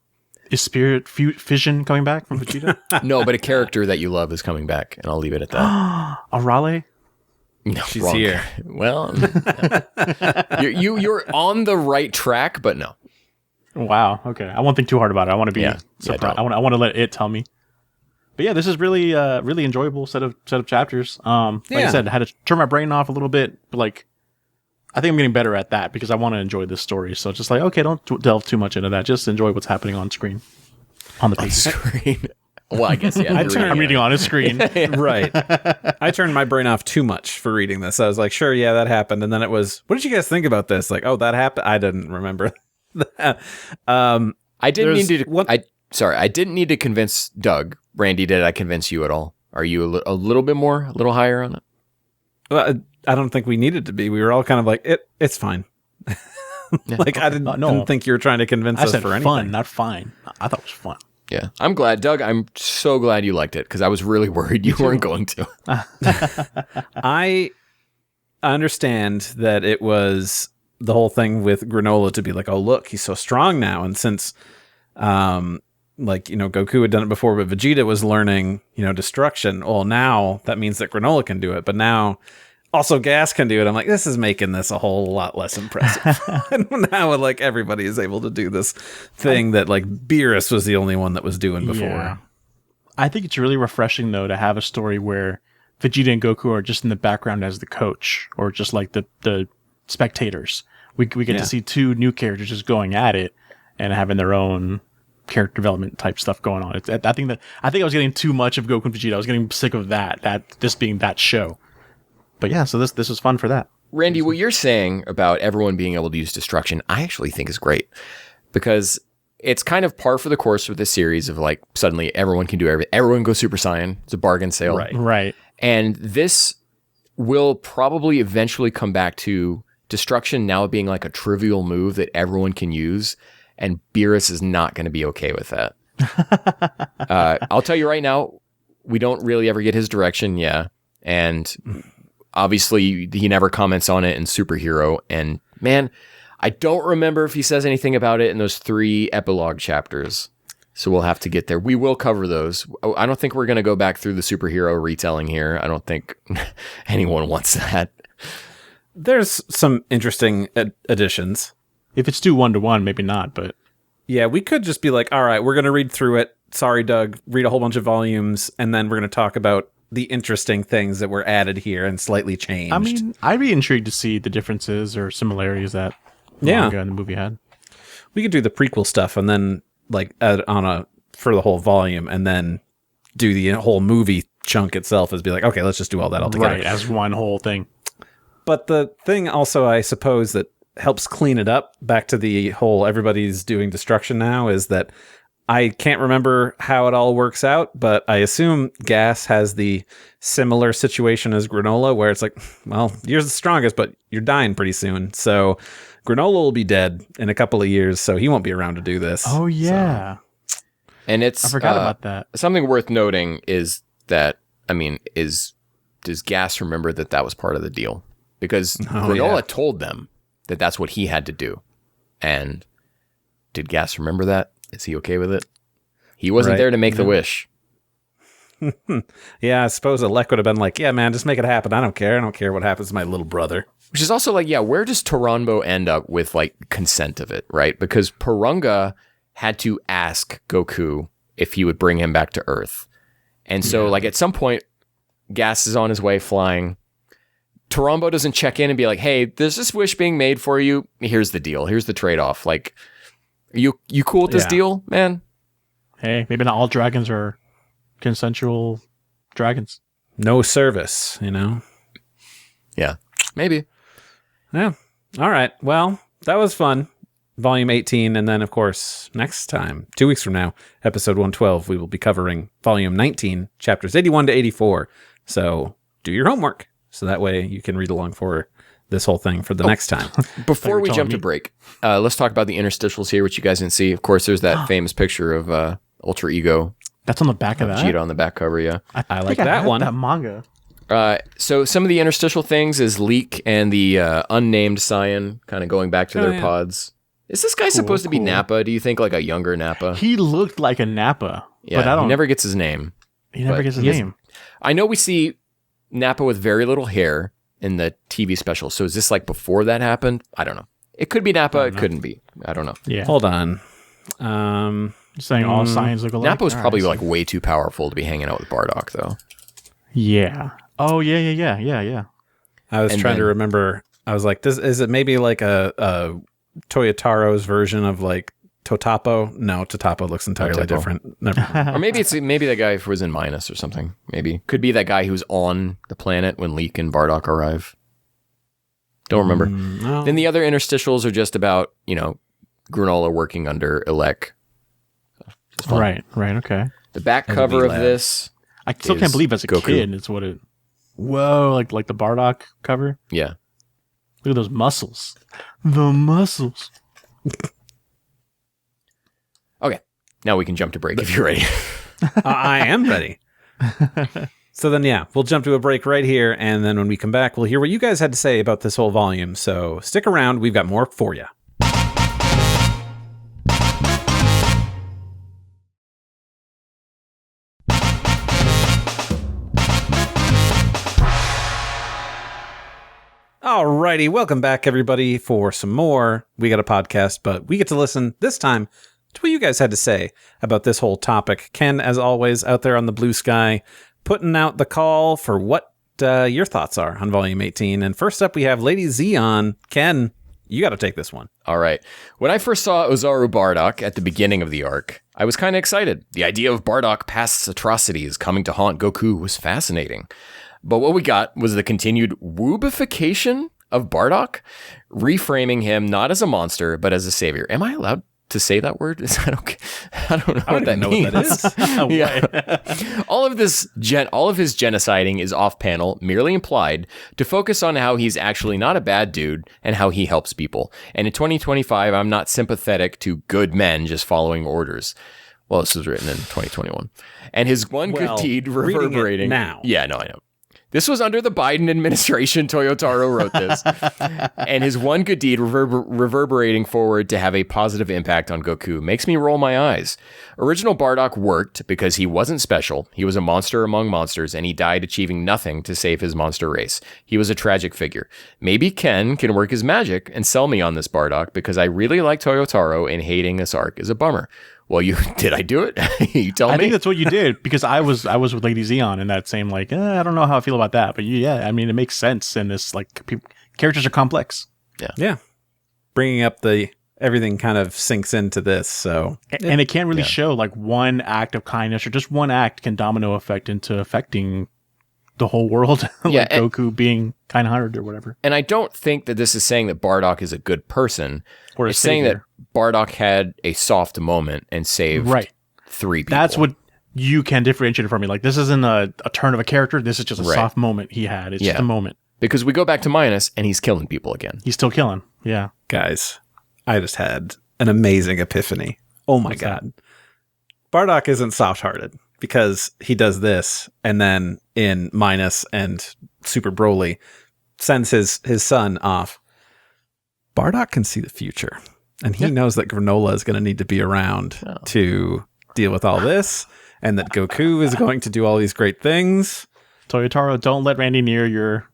Is Spirit Fission coming back from Vegeta? No, but a character that you love is coming back, and I'll leave it at that. Arale? No, She's wrong. here. Well, you're on the right track, but no. Wow. Okay. I won't think too hard about it. I want to be surprised. I want to let it tell me. But yeah, this is really really enjoyable set of chapters. Like I said, I had to turn my brain off a little bit, but like I think I'm getting better at that because I want to enjoy this story. So it's just like, okay, don't delve too much into that. Just enjoy what's happening on screen. On the page. Screen. Well, I guess, yeah. I'm reading on a screen. Right. I turned my brain off too much for reading this. I was like, sure, yeah, that happened. And then it was, what did you guys think about this? Like, oh, that happened? I didn't remember that. I didn't need to convince Doug. Brandy, did I convince you at all? Are you a little bit more, a little higher on it? Well, I don't think we needed to be. We were all kind of like, it's fine. Like, I didn't think you were trying to convince us for anything. Fun, not fine. I thought it was fun. Yeah. I'm glad, Doug. I'm so glad you liked it because I was really worried you weren't going to. I understand that it was the whole thing with Granolah to be like, oh, look, he's so strong now. And since, Goku had done it before, but Vegeta was learning, destruction. Well, now that means that Granolah can do it. But now also Gas can do it. I'm like, this is making this a whole lot less impressive. And now, like, everybody is able to do this thing that, like, Beerus was the only one that was doing before. Yeah. I think it's really refreshing, though, to have a story where Vegeta and Goku are just in the background as the coach or just, like, the spectators. We get to see 2 new characters just going at it and having their own character development type stuff going on. I think I was getting too much of Goku and Vegeta. I was getting sick of this being that show. But yeah, so this was fun for that. Randy, what you're saying about everyone being able to use destruction, I actually think is great because it's kind of par for the course with this series of like suddenly everyone can do everything. Everyone goes Super Saiyan. It's a bargain sale. Right. And this will probably eventually come back to destruction now being like a trivial move that everyone can use. And Beerus is not going to be okay with that. I'll tell you right now, we don't really ever get his direction. Yeah. And obviously, he never comments on it in Superhero. And man, I don't remember if he says anything about it in those 3 epilogue chapters. So we'll have to get there. We will cover those. I don't think we're going to go back through the Superhero retelling here. I don't think anyone wants that. There's some interesting additions. If it's too 1-to-1, maybe not, but... Yeah, we could just be like, all right, we're going to read through it. Sorry, Doug. Read a whole bunch of volumes, and then we're going to talk about the interesting things that were added here and slightly changed. I mean, I'd be intrigued to see the differences or similarities that manga and the movie had. We could do the prequel stuff and then like add on for the whole volume, and then do the whole movie chunk itself as be like, okay, let's just do all that all together. Right, as one whole thing. But the thing also, I suppose, that helps clean it up back to the whole everybody's doing destruction now is that I can't remember how it all works out, but I assume Gas has the similar situation as Granolah, where it's like, well, you're the strongest, but you're dying pretty soon. So Granolah will be dead in a couple of years, so he won't be around to do this. Oh, yeah. So. And I forgot about that. Something worth noting is that, does Gas remember that was part of the deal? Because Granolah told them that that's what he had to do. And did Gas remember that? Is he okay with it? He wasn't there to make the wish. Yeah, I suppose Alec would have been like, yeah, man, just make it happen. I don't care. I don't care what happens to my little brother. Which is also like, yeah, where does Toranbo end up with like consent of it, right? Because Purunga had to ask Goku if he would bring him back to Earth. And so like at some point, Gas is on his way flying. Toranbo doesn't check in and be like, hey, there's this wish being made for you. Here's the deal. Here's the trade-off. Like, you cool with this deal, man? Hey, maybe not all dragons are consensual dragons. No service, you know? Yeah, maybe. Yeah. All right. Well, that was fun. Volume 18. And then, of course, next time, 2 weeks from now, episode 112, we will be covering volume 19, chapters 81 to 84. So do your homework. So that way you can read along for this whole thing for the next time. Before we jump to break, let's talk about the interstitials here, which you guys didn't see. Of course, there's that famous picture of Ultra Ego. That's on the back of that? Vegeta on the back cover, yeah. I like that one. That manga. So some of the interstitial things is Leek and the unnamed Saiyan kind of going back to their pods. Is this guy supposed to be Nappa? Do you think like a younger Nappa? He looked like a Nappa. Yeah, but he never gets his name. He never gets his name. I know we see Nappa with very little hair in the TV special. So is this like before that happened? I don't know. It could be Nappa. It couldn't be. I don't know. Yeah. Hold on. You're saying all Saiyans look alike? Nappa was probably like way too powerful to be hanging out with Bardock, though. Yeah. Oh, yeah. I was trying to remember. I was like, is it maybe like a Toyotaro's version of like Totapo? No, Totapo looks entirely different. Never. Or maybe that guy who was in Minus or something. Maybe. Could be that guy who's on the planet when Leek and Bardock arrive. Don't remember. No. Then the other interstitials are just about, Granolah working under Elec. Right, okay. The back cover of this. I still can't believe as a Goku. kid it's what it... Whoa, like the Bardock cover? Yeah. Look at those muscles. The muscles. Okay. Now we can jump to break if you're ready. I am ready. So then, we'll jump to a break right here. And then when we come back, we'll hear what you guys had to say about this whole volume. So stick around. We've got more for you. Alrighty, welcome back, everybody, for some more. We got a podcast, but we get to listen this time to what you guys had to say about this whole topic. Ken, as always, out there on the blue sky, putting out the call for what your thoughts are on Volume 18. And first up, we have Lady Z on. Ken, you got to take this one. All right. When I first saw Ozaru Bardock at the beginning of the arc, I was kind of excited. The idea of Bardock past atrocities coming to haunt Goku was fascinating. But what we got was the continued woobification of Bardock, reframing him not as a monster, but as a savior. Am I allowed to say that word? Is that okay? I don't know what that means. What that is. Yeah. All of his genociding is off panel, merely implied, to focus on how he's actually not a bad dude and how he helps people. And in 2025, I'm not sympathetic to good men just following orders. Well, this was written in 2021. And his one good deed reverberating. Now. Yeah, no, I know. This was under the Biden administration. Toyotaro wrote this. And his one good deed reverberating forward to have a positive impact on Goku makes me roll my eyes. Original Bardock worked because he wasn't special. He was a monster among monsters, and he died achieving nothing to save his monster race. He was a tragic figure. Maybe Ken can work his magic and sell me on this Bardock because I really like Toyotaro, and hating this arc is a bummer. Well, did I do it? You tell me. I think that's what you did because I was with Lady Xeon in that same like I don't know how I feel about that, but yeah, I mean it makes sense in this like characters are complex. Yeah. Bringing up everything kind of sinks into this, so and it can't really show like one act of kindness or just one act can domino effect into affecting the whole world, like Goku being kind-hearted or whatever. And I don't think that this is saying that Bardock is a good person. Or it's saying that Bardock had a soft moment and saved 3 people. That's what you can differentiate it from me. Like, this isn't a turn of a character. This is just a soft moment he had. It's just a moment. Because we go back to Minus, and he's killing people again. He's still killing. Yeah. Guys, I just had an amazing epiphany. Oh my God. Bardock isn't soft-hearted because he does this, and then in Minus and Super Broly, sends his son off. Bardock can see the future, and he knows that Granolah is going to need to be around to deal with all this, and that Goku is going to do all these great things. Toyotaro, don't let Randy near your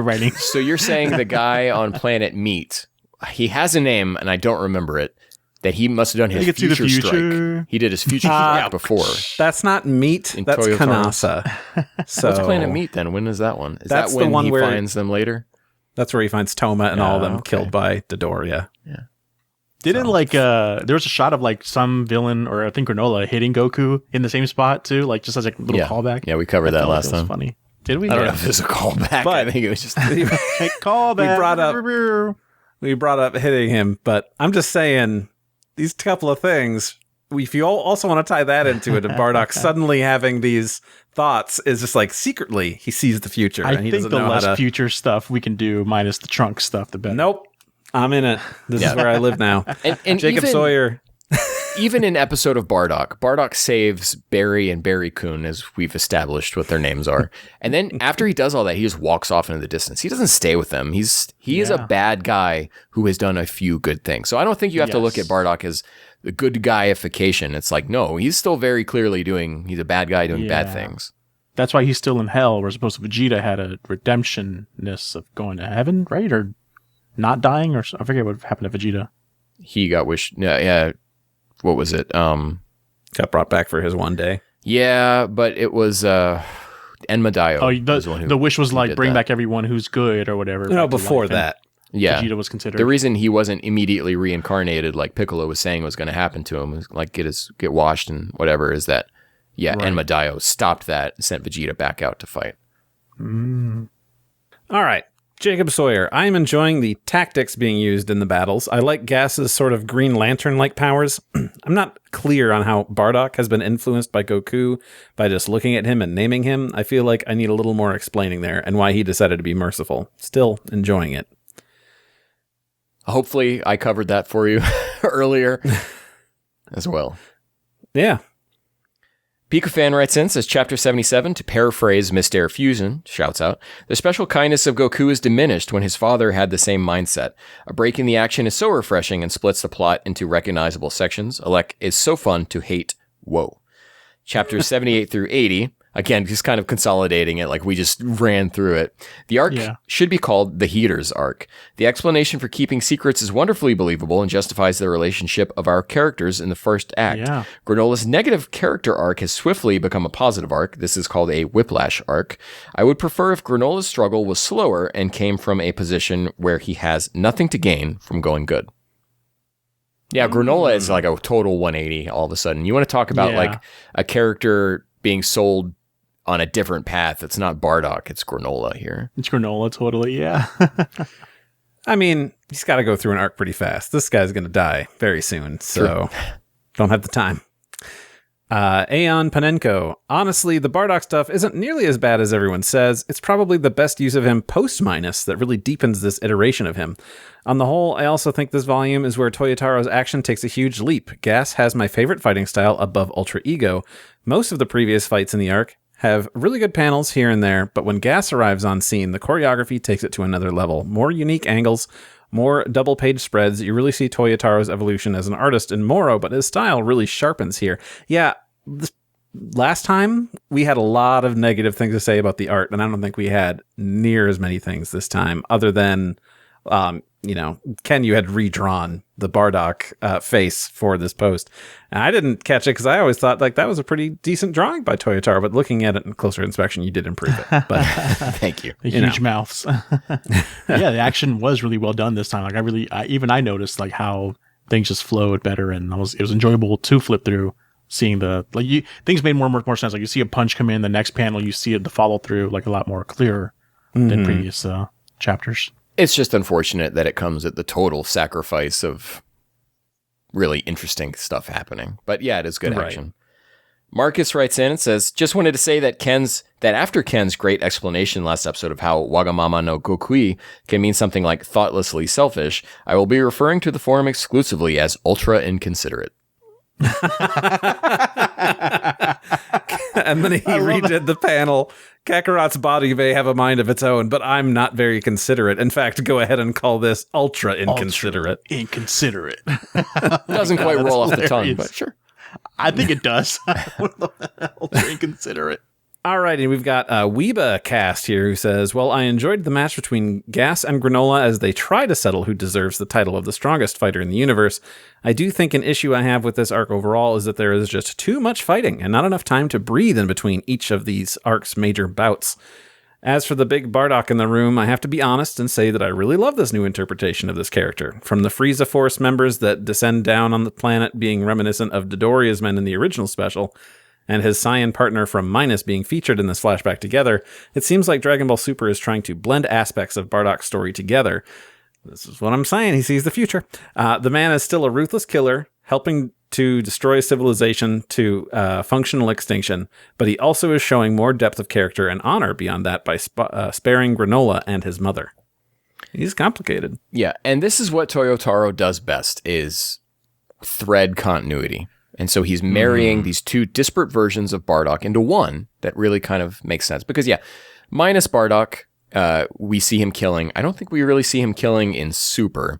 writing. So you're saying the guy on Planet Meat, he has a name, and I don't remember it, that he must have done his future strike. He did his future strike before. That's not Meat. That's Kanasa. So what's Planet Meat then? When is that one? Is that's that when the one he where finds them later? That's where he finds Toma and all of them killed by Dodoria. Yeah. Didn't there was a shot of like some villain or I think Granolah hitting Goku in the same spot too, like just as a little callback. Yeah, we covered that last time. Funny. Did we? I don't know if it was a callback. But I think it was just callback. We brought up hitting him, but I'm just saying these couple of things. If you also want to tie that into it, and Bardock suddenly having these thoughts is just like secretly he sees the future. I think the less future stuff we can do, minus the trunk stuff, the better. Nope, I'm in it. This is where I live now. And Jacob Sawyer. Even in episode of Bardock saves Barry and Barry-kun, as we've established what their names are. And then after he does all that, he just walks off into the distance. He doesn't stay with them. He is a bad guy who has done a few good things. So I don't think you have to look at Bardock as the good guyification. It's like, no, he's still very clearly he's a bad guy doing bad things. That's why he's still in hell, whereas opposed to Vegeta had a redemptionness of going to heaven, right? Or not dying, or I forget what happened to Vegeta. He got wished. Yeah. What was it? Got brought back for his one day. Yeah, but it was Enmadayo. Oh, the wish was like bring back everyone who's good or whatever. No, before that. Yeah. Vegeta was considered. The reason he wasn't immediately reincarnated like Piccolo was saying was going to happen to him, like get washed and whatever, is that, Enmadayo stopped that, sent Vegeta back out to fight. All right. Jacob Sawyer, I am enjoying the tactics being used in the battles. I like Gas's sort of Green Lantern-like powers. I'm not clear on how Bardock has been influenced by Goku by just looking at him and naming him. I feel like I need a little more explaining there and why he decided to be merciful. Still enjoying it. Hopefully I covered that for you earlier as well. Yeah. Pika-fan writes in, says, Chapter 77, to paraphrase Mr. Fusion, shouts out, the special kindness of Goku is diminished when his father had the same mindset. A break in the action is so refreshing and splits the plot into recognizable sections. Alec is so fun to hate. Whoa. Chapters 78 through 80, again, just kind of consolidating it like we just ran through it. The arc should be called the Heaters arc. The explanation for keeping secrets is wonderfully believable and justifies the relationship of our characters in the first act. Yeah. Granolah's negative character arc has swiftly become a positive arc. This is called a whiplash arc. I would prefer if Granolah's struggle was slower and came from a position where he has nothing to gain from going good. Yeah, Granolah is like a total 180 all of a sudden. You want to talk about like a character being sold on a different path. It's not Bardock, it's Granolah here. It's Granolah, totally, yeah. I mean, he's got to go through an arc pretty fast. This guy's going to die very soon, so don't have the time. Aeon Panenko. Honestly, the Bardock stuff isn't nearly as bad as everyone says. It's probably the best use of him post-Minus that really deepens this iteration of him. On the whole, I also think this volume is where Toyotaro's action takes a huge leap. Gas has my favorite fighting style above Ultra Ego. Most of the previous fights in the arc have really good panels here and there, but when Gas arrives on scene, the choreography takes it to another level. More unique angles, more double-page spreads. You really see Toyotaro's evolution as an artist in Moro, but his style really sharpens here. Yeah, last time we had a lot of negative things to say about the art, and I don't think we had near as many things this time, other than, Ken, you had redrawn the Bardock face for this post. And I didn't catch it because I always thought like that was a pretty decent drawing by Toyotaro, but looking at it in closer inspection, you did improve it. But thank you. The huge mouths. Yeah, the action was really well done this time. Like I noticed like how things just flowed better, and it was enjoyable to flip through. Seeing things made more sense. Like you see a punch come in, the next panel you see the follow through like a lot more clearer than previous chapters. It's just unfortunate that it comes at the total sacrifice of really interesting stuff happening. But yeah, it is good action. Marcus writes in and says, just wanted to say that after Ken's great explanation last episode of how Wagamama no Gokui can mean something like thoughtlessly selfish, I will be referring to the forum exclusively as ultra inconsiderate. And then he redid the panel. Kakarot's body may have a mind of its own, but I'm not very considerate. In fact, go ahead and call this ultra inconsiderate. Inconsiderate. Doesn't quite roll off the tongue, but sure. I think it does. Ultra inconsiderate. All right, and we've got Weeba Cast here who says, well, I enjoyed the match between Gas and Granolah as they try to settle who deserves the title of the strongest fighter in the universe. I do think an issue I have with this arc overall is that there is just too much fighting and not enough time to breathe in between each of these arcs' major bouts. As for the big Bardock in the room, I have to be honest and say that I really love this new interpretation of this character. From the Frieza Force members that descend down on the planet being reminiscent of Dodoria's men in the original special, and his Saiyan partner from Minus being featured in this flashback together, it seems like Dragon Ball Super is trying to blend aspects of Bardock's story together. This is what I'm saying. He sees the future. The man is still a ruthless killer, helping to destroy civilization to functional extinction, but he also is showing more depth of character and honor beyond that by sparing Granolah and his mother. He's complicated. Yeah, and this is what Toyotaro does best, is thread continuity. And so he's marrying these two disparate versions of Bardock into one that really kind of makes sense. Because, yeah, minus Bardock, we see him killing. I don't think we really see him killing in the Super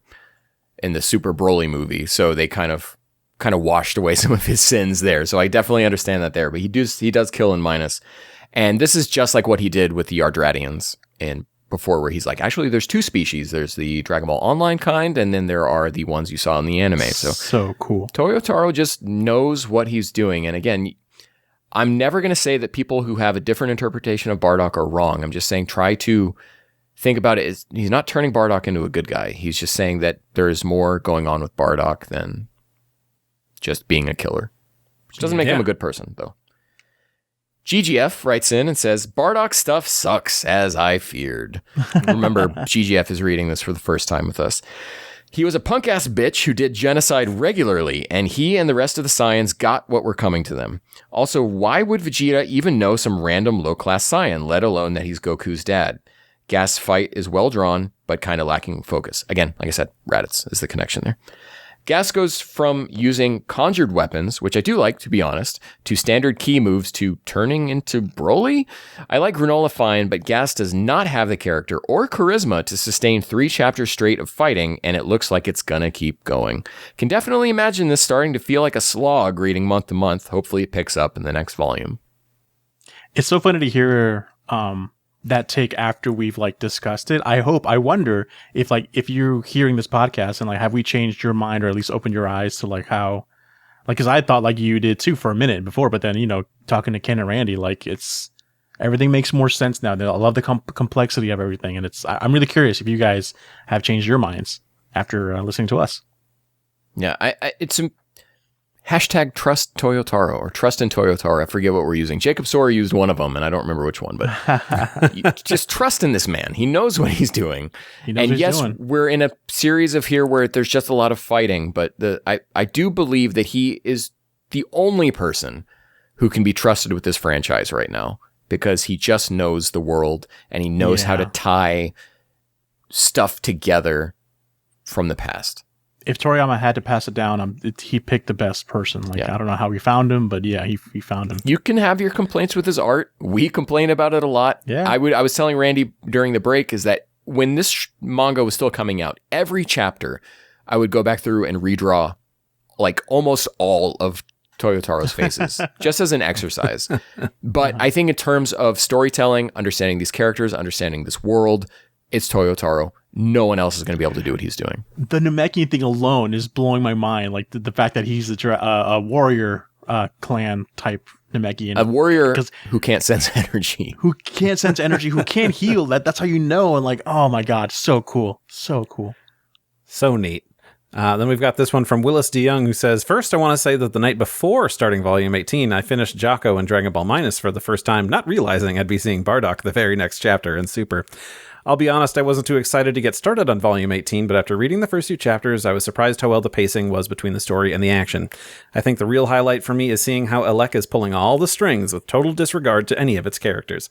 Broly movie. So they kind of washed away some of his sins there. So I definitely understand that there. But he does kill in Minus. And this is just like what he did with the Yardratians in before, where he's like, actually, there's two species. There's the Dragon Ball Online kind, and then there are the ones you saw in the anime. So cool. Toyotaro just knows what he's doing. And again, I'm never going to say that people who have a different interpretation of Bardock are wrong. I'm just saying try to think about it. He's not turning Bardock into a good guy. He's just saying that there's more going on with Bardock than just being a killer. Which doesn't make him a good person, though. GGF writes in and says, Bardock stuff sucks, as I feared. Remember, GGF is reading this for the first time with us. He was a punk-ass bitch who did genocide regularly, and he and the rest of the Saiyans got what were coming to them. Also, why would Vegeta even know some random low-class Saiyan, let alone that he's Goku's dad? Gas fight is well-drawn, but kind of lacking focus. Again, like I said, Raditz is the connection there. Gas goes from using conjured weapons, which I do like, to be honest, to standard key moves to turning into Broly. I like Granolah fine, but Gas does not have the character or charisma to sustain 3 chapters straight of fighting, and it looks like it's gonna keep going. Can definitely imagine this starting to feel like a slog reading month to month. Hopefully it picks up in the next volume. It's so funny to hear that take after we've discussed it. I wonder if you're hearing this podcast and have we changed your mind or at least opened your eyes to how, because I thought you did too for a minute before, but then, talking to Ken and Randy, it's everything makes more sense now. I love the complexity of everything. And I'm really curious if you guys have changed your minds after listening to us. Yeah. It's hashtag trust Toyotaro or trust in Toyotaro. I forget what we're using. Jacob Sora used one of them and I don't remember which one, but just trust in this man. He knows what he's doing. And yes, we're in a series of here where there's just a lot of fighting, but I do believe that he is the only person who can be trusted with this franchise right now because he just knows the world and he knows how to tie stuff together from the past. if Toriyama had to pass it down, he picked the best person. Like, I don't know how he found him, but yeah, he found him. You can have your complaints with his art. We complain about it a lot. Yeah. I was telling Randy during the break is that when this manga was still coming out, every chapter I would go back through and redraw like almost all of Toyotaro's faces, just as an exercise. But I think in terms of storytelling, understanding these characters, understanding this world, it's Toyotaro. No one else is going to be able to do what he's doing. The Namekian thing alone is blowing my mind. Like the fact that he's a warrior clan type Namekian. A warrior who can't sense energy. Who can't sense energy, who can't heal. That's how you know. And like, oh my God, so cool. So cool. So neat. Then we've got this one from Willis DeYoung, who says, first, I want to say that the night before starting Volume 18, I finished Jocko and Dragon Ball Minus for the first time, not realizing I'd be seeing Bardock the very next chapter in Super. I'll be honest, I wasn't too excited to get started on Volume 18, but after reading the first few chapters, I was surprised how well the pacing was between the story and the action. I think the real highlight for me is seeing how Elec is pulling all the strings with total disregard to any of its characters.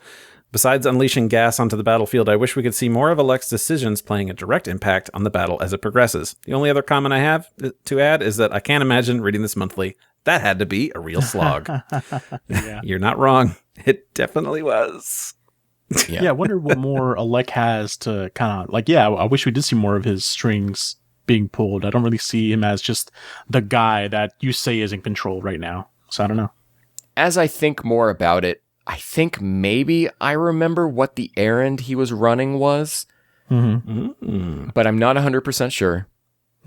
Besides unleashing gas onto the battlefield, I wish we could see more of Alec's decisions playing a direct impact on the battle as it progresses. The only other comment I have to add is that I can't imagine reading this monthly. That had to be a real slog. Yeah. You're not wrong. It definitely was. Yeah, I wonder what more Elec has to kind of, like, yeah, I wish we did see more of his strings being pulled. I don't really see him as just the guy that you say is in control right now. So I don't know. As I think more about it, I think maybe I remember what the errand he was running was, but I'm not 100% sure.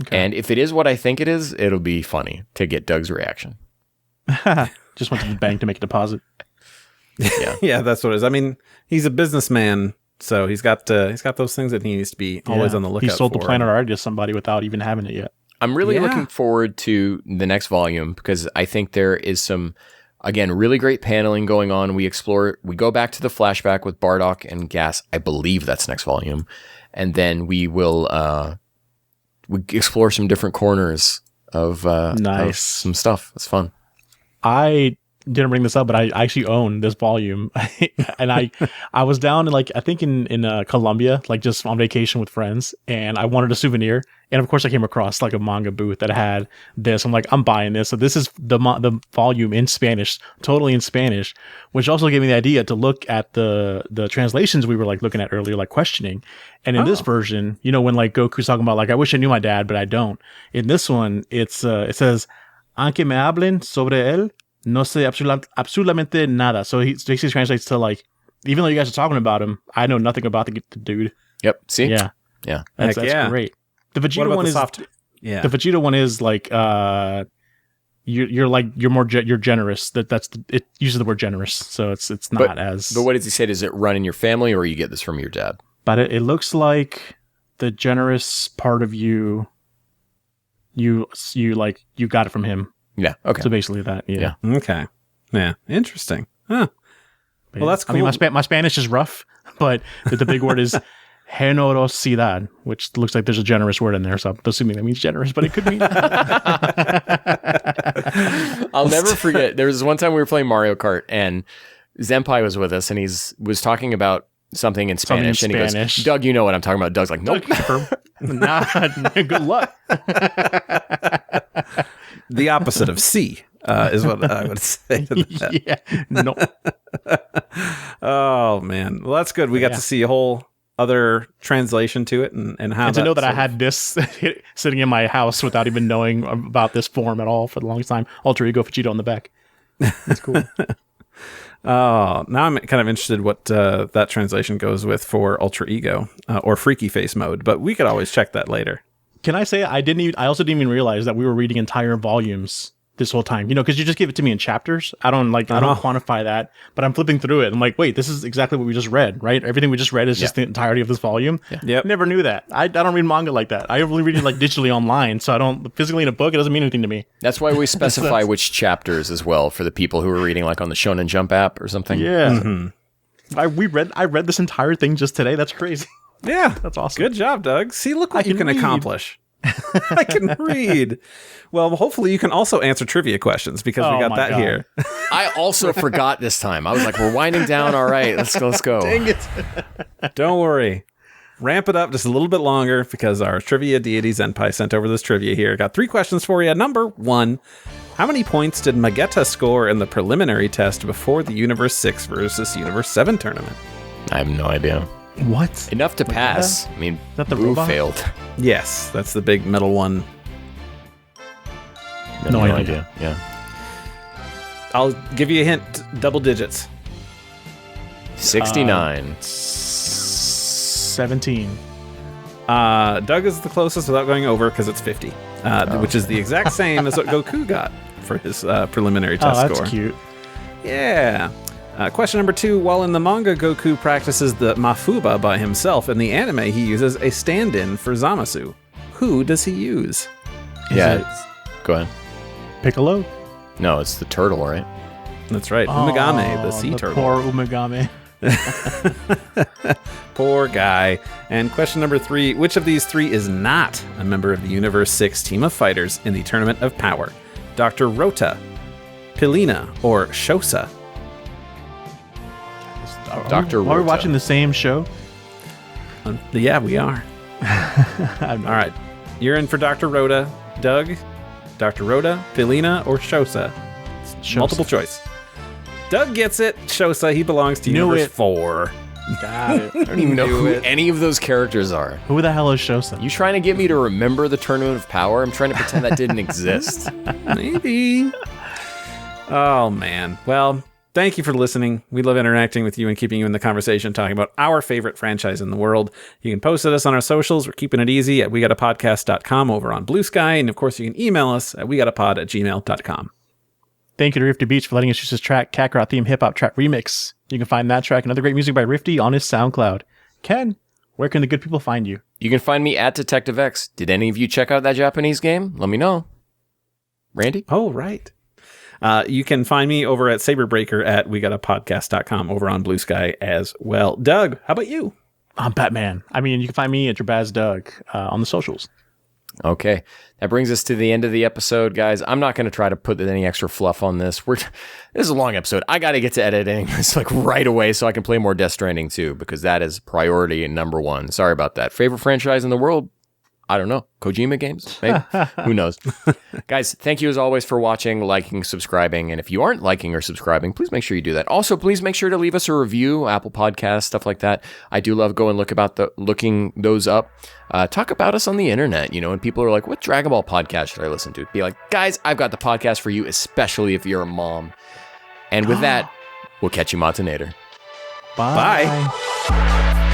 Okay. And if it is what I think it is, it'll be funny to get Doug's reaction. Just went to the bank to make a deposit. Yeah, yeah, that's what it is. I mean, he's a businessman, so he's got those things that he needs to be always on the lookout for. He sold the planet already to somebody without even having it yet. I'm really looking forward to the next volume because I think there is some, again, really great paneling going on. We go back to the flashback with Bardock and Gas. I believe that's next volume. And then we will we explore some different corners of some stuff. It's fun. I didn't bring this up, but I actually own this volume. And I was down in, like, I think in Colombia, like just on vacation with friends, and I wanted a souvenir. And of course I came across like a manga booth that had this. I'm like, I'm buying this. So this is the volume in Spanish, totally in Spanish, which also gave me the idea to look at the translations we were like looking at earlier, like questioning. And in this version, you know, when like Goku's talking about like, I wish I knew my dad, but I don't. In this one, it says, aunque me hablen sobre él, no sé absolutamente nada. So he basically translates to like, even though you guys are talking about him, I know nothing about the dude. Yep. See? Yeah. That's great. The Vegeta one is the Vegeta one is like you're generous. It uses the word generous, so it's not as. But what does he say? Does it run in your family, or you get this from your dad? But it looks like the generous part of you got it from him. Yeah. Okay. So basically that. Yeah. Okay. Yeah. Interesting. Huh. Well, that's cool. I mean, my Spanish is rough, but the big word is generosidad, which looks like there's a generous word in there. So I'm assuming that means generous, but it could mean. I'll never forget. There was one time we were playing Mario Kart, and Zenpai was with us, and he was talking about something in Spanish, and he goes, Doug, you know what I'm talking about. Doug's like, nope. Nah, good luck. The opposite of C is what I would say to that. Yeah, no. Oh, man. Well, that's good. We got to see a whole other translation to it and how to know that I had this sitting in my house without even knowing about this form at all for the longest time. Alter Ego Vegeta on the back. That's cool. Oh, now I'm kind of interested what that translation goes with for Ultra Ego or Freaky Face mode, but we could always check that later. Can I say I also didn't even realize that we were reading entire volumes this whole time, you know, because you just give it to me in chapters. I don't quantify that, but I'm flipping through it. I'm like, wait, this is exactly what we just read, right? Everything we just read is just the entirety of this volume. Yep. Never knew that. I don't read manga like that. I only read it like digitally online, so I don't physically in a book. It doesn't mean anything to me. That's why we specify which chapters as well for the people who are reading like on the Shonen Jump app or something. Yeah. Mm-hmm. I read this entire thing just today. That's crazy. Yeah. That's awesome. Good job, Doug. See, look what you can accomplish. I can read. Well, hopefully you can also answer trivia questions because we got that here. I also forgot this time. I was like, we're winding down. All right, let's go. Dang it. Don't worry. ramp it up just a little bit longer because our trivia deity Zenpai sent over this trivia here. Got 3 questions for you. Number 1, how many points did Magetta score in the preliminary test before the Universe 6 versus Universe 7 tournament? I have no idea. What? Enough to pass. I mean, that the Boo robot? failed. Yes, that's the big middle one. No idea. Yeah. I'll give you a hint. Double digits. 69. 17. Doug is the closest without going over because it's 50, which is the exact same as what Goku got for his preliminary test that's score. Cute. Yeah. Question number 2. While in the manga, Goku practices the Mafuba by himself, in the anime, he uses a stand-in for Zamasu. Who does he use? Go ahead. Piccolo? No, it's the turtle, right? That's right. Umegame, the sea turtle. Poor Umegame. Poor guy. And question number 3. Which of these 3 is not a member of the Universe 6 team of fighters in the Tournament of Power? Dr. Rota, Pilina, or Shosa? Dr. Are we Rota. watching the same show? Yeah, we are. All right. You're in for Dr. Rota. Doug, Dr. Rota, Pilina, or Shosa? Multiple choice. Doug gets it. Shosa, he belongs to Universe 4. Got it. I don't even know who any of those characters are. Who the hell is Shosa? You trying to get me to remember the Tournament of Power? I'm trying to pretend that didn't exist. Maybe. Oh, man. Well, thank you for listening. We love interacting with you and keeping you in the conversation, talking about our favorite franchise in the world. You can post at us on our socials. We're keeping it easy at wegotapodcast.com over on Blue Sky. And, of course, you can email us at wegotapod@gmail.com. Thank you to Rifti Beach for letting us use his track, Kakarot Theme Hip Hop Trap Remix. You can find that track and other great music by Rifti on his SoundCloud. Ken, where can the good people find you? You can find me at Detective X. Did any of you check out that Japanese game? Let me know. Randy? Oh, right. You can find me over at Saberbreaker at wegotapodcast.com over on Blue Sky as well. Doug, how about you? I'm Batman. I mean, you can find me at Drbaz Doug on the socials. Okay. That brings us to the end of the episode, guys. I'm not going to try to put any extra fluff on this. This is a long episode. I got to get to editing this like right away so I can play more Death Stranding too, because that is priority and number 1. Sorry about that. Favorite franchise in the world? I don't know. Kojima games? Maybe. Who knows? Guys, thank you as always for watching, liking, subscribing. And if you aren't liking or subscribing, please make sure you do that. Also, please make sure to leave us a review, Apple Podcasts, stuff like that. I do love looking those up. Talk about us on the internet, and people are like, what Dragon Ball podcast should I listen to? Be like, guys, I've got the podcast for you, especially if you're a mom. And with that, we'll catch you Matinator. Bye. Bye.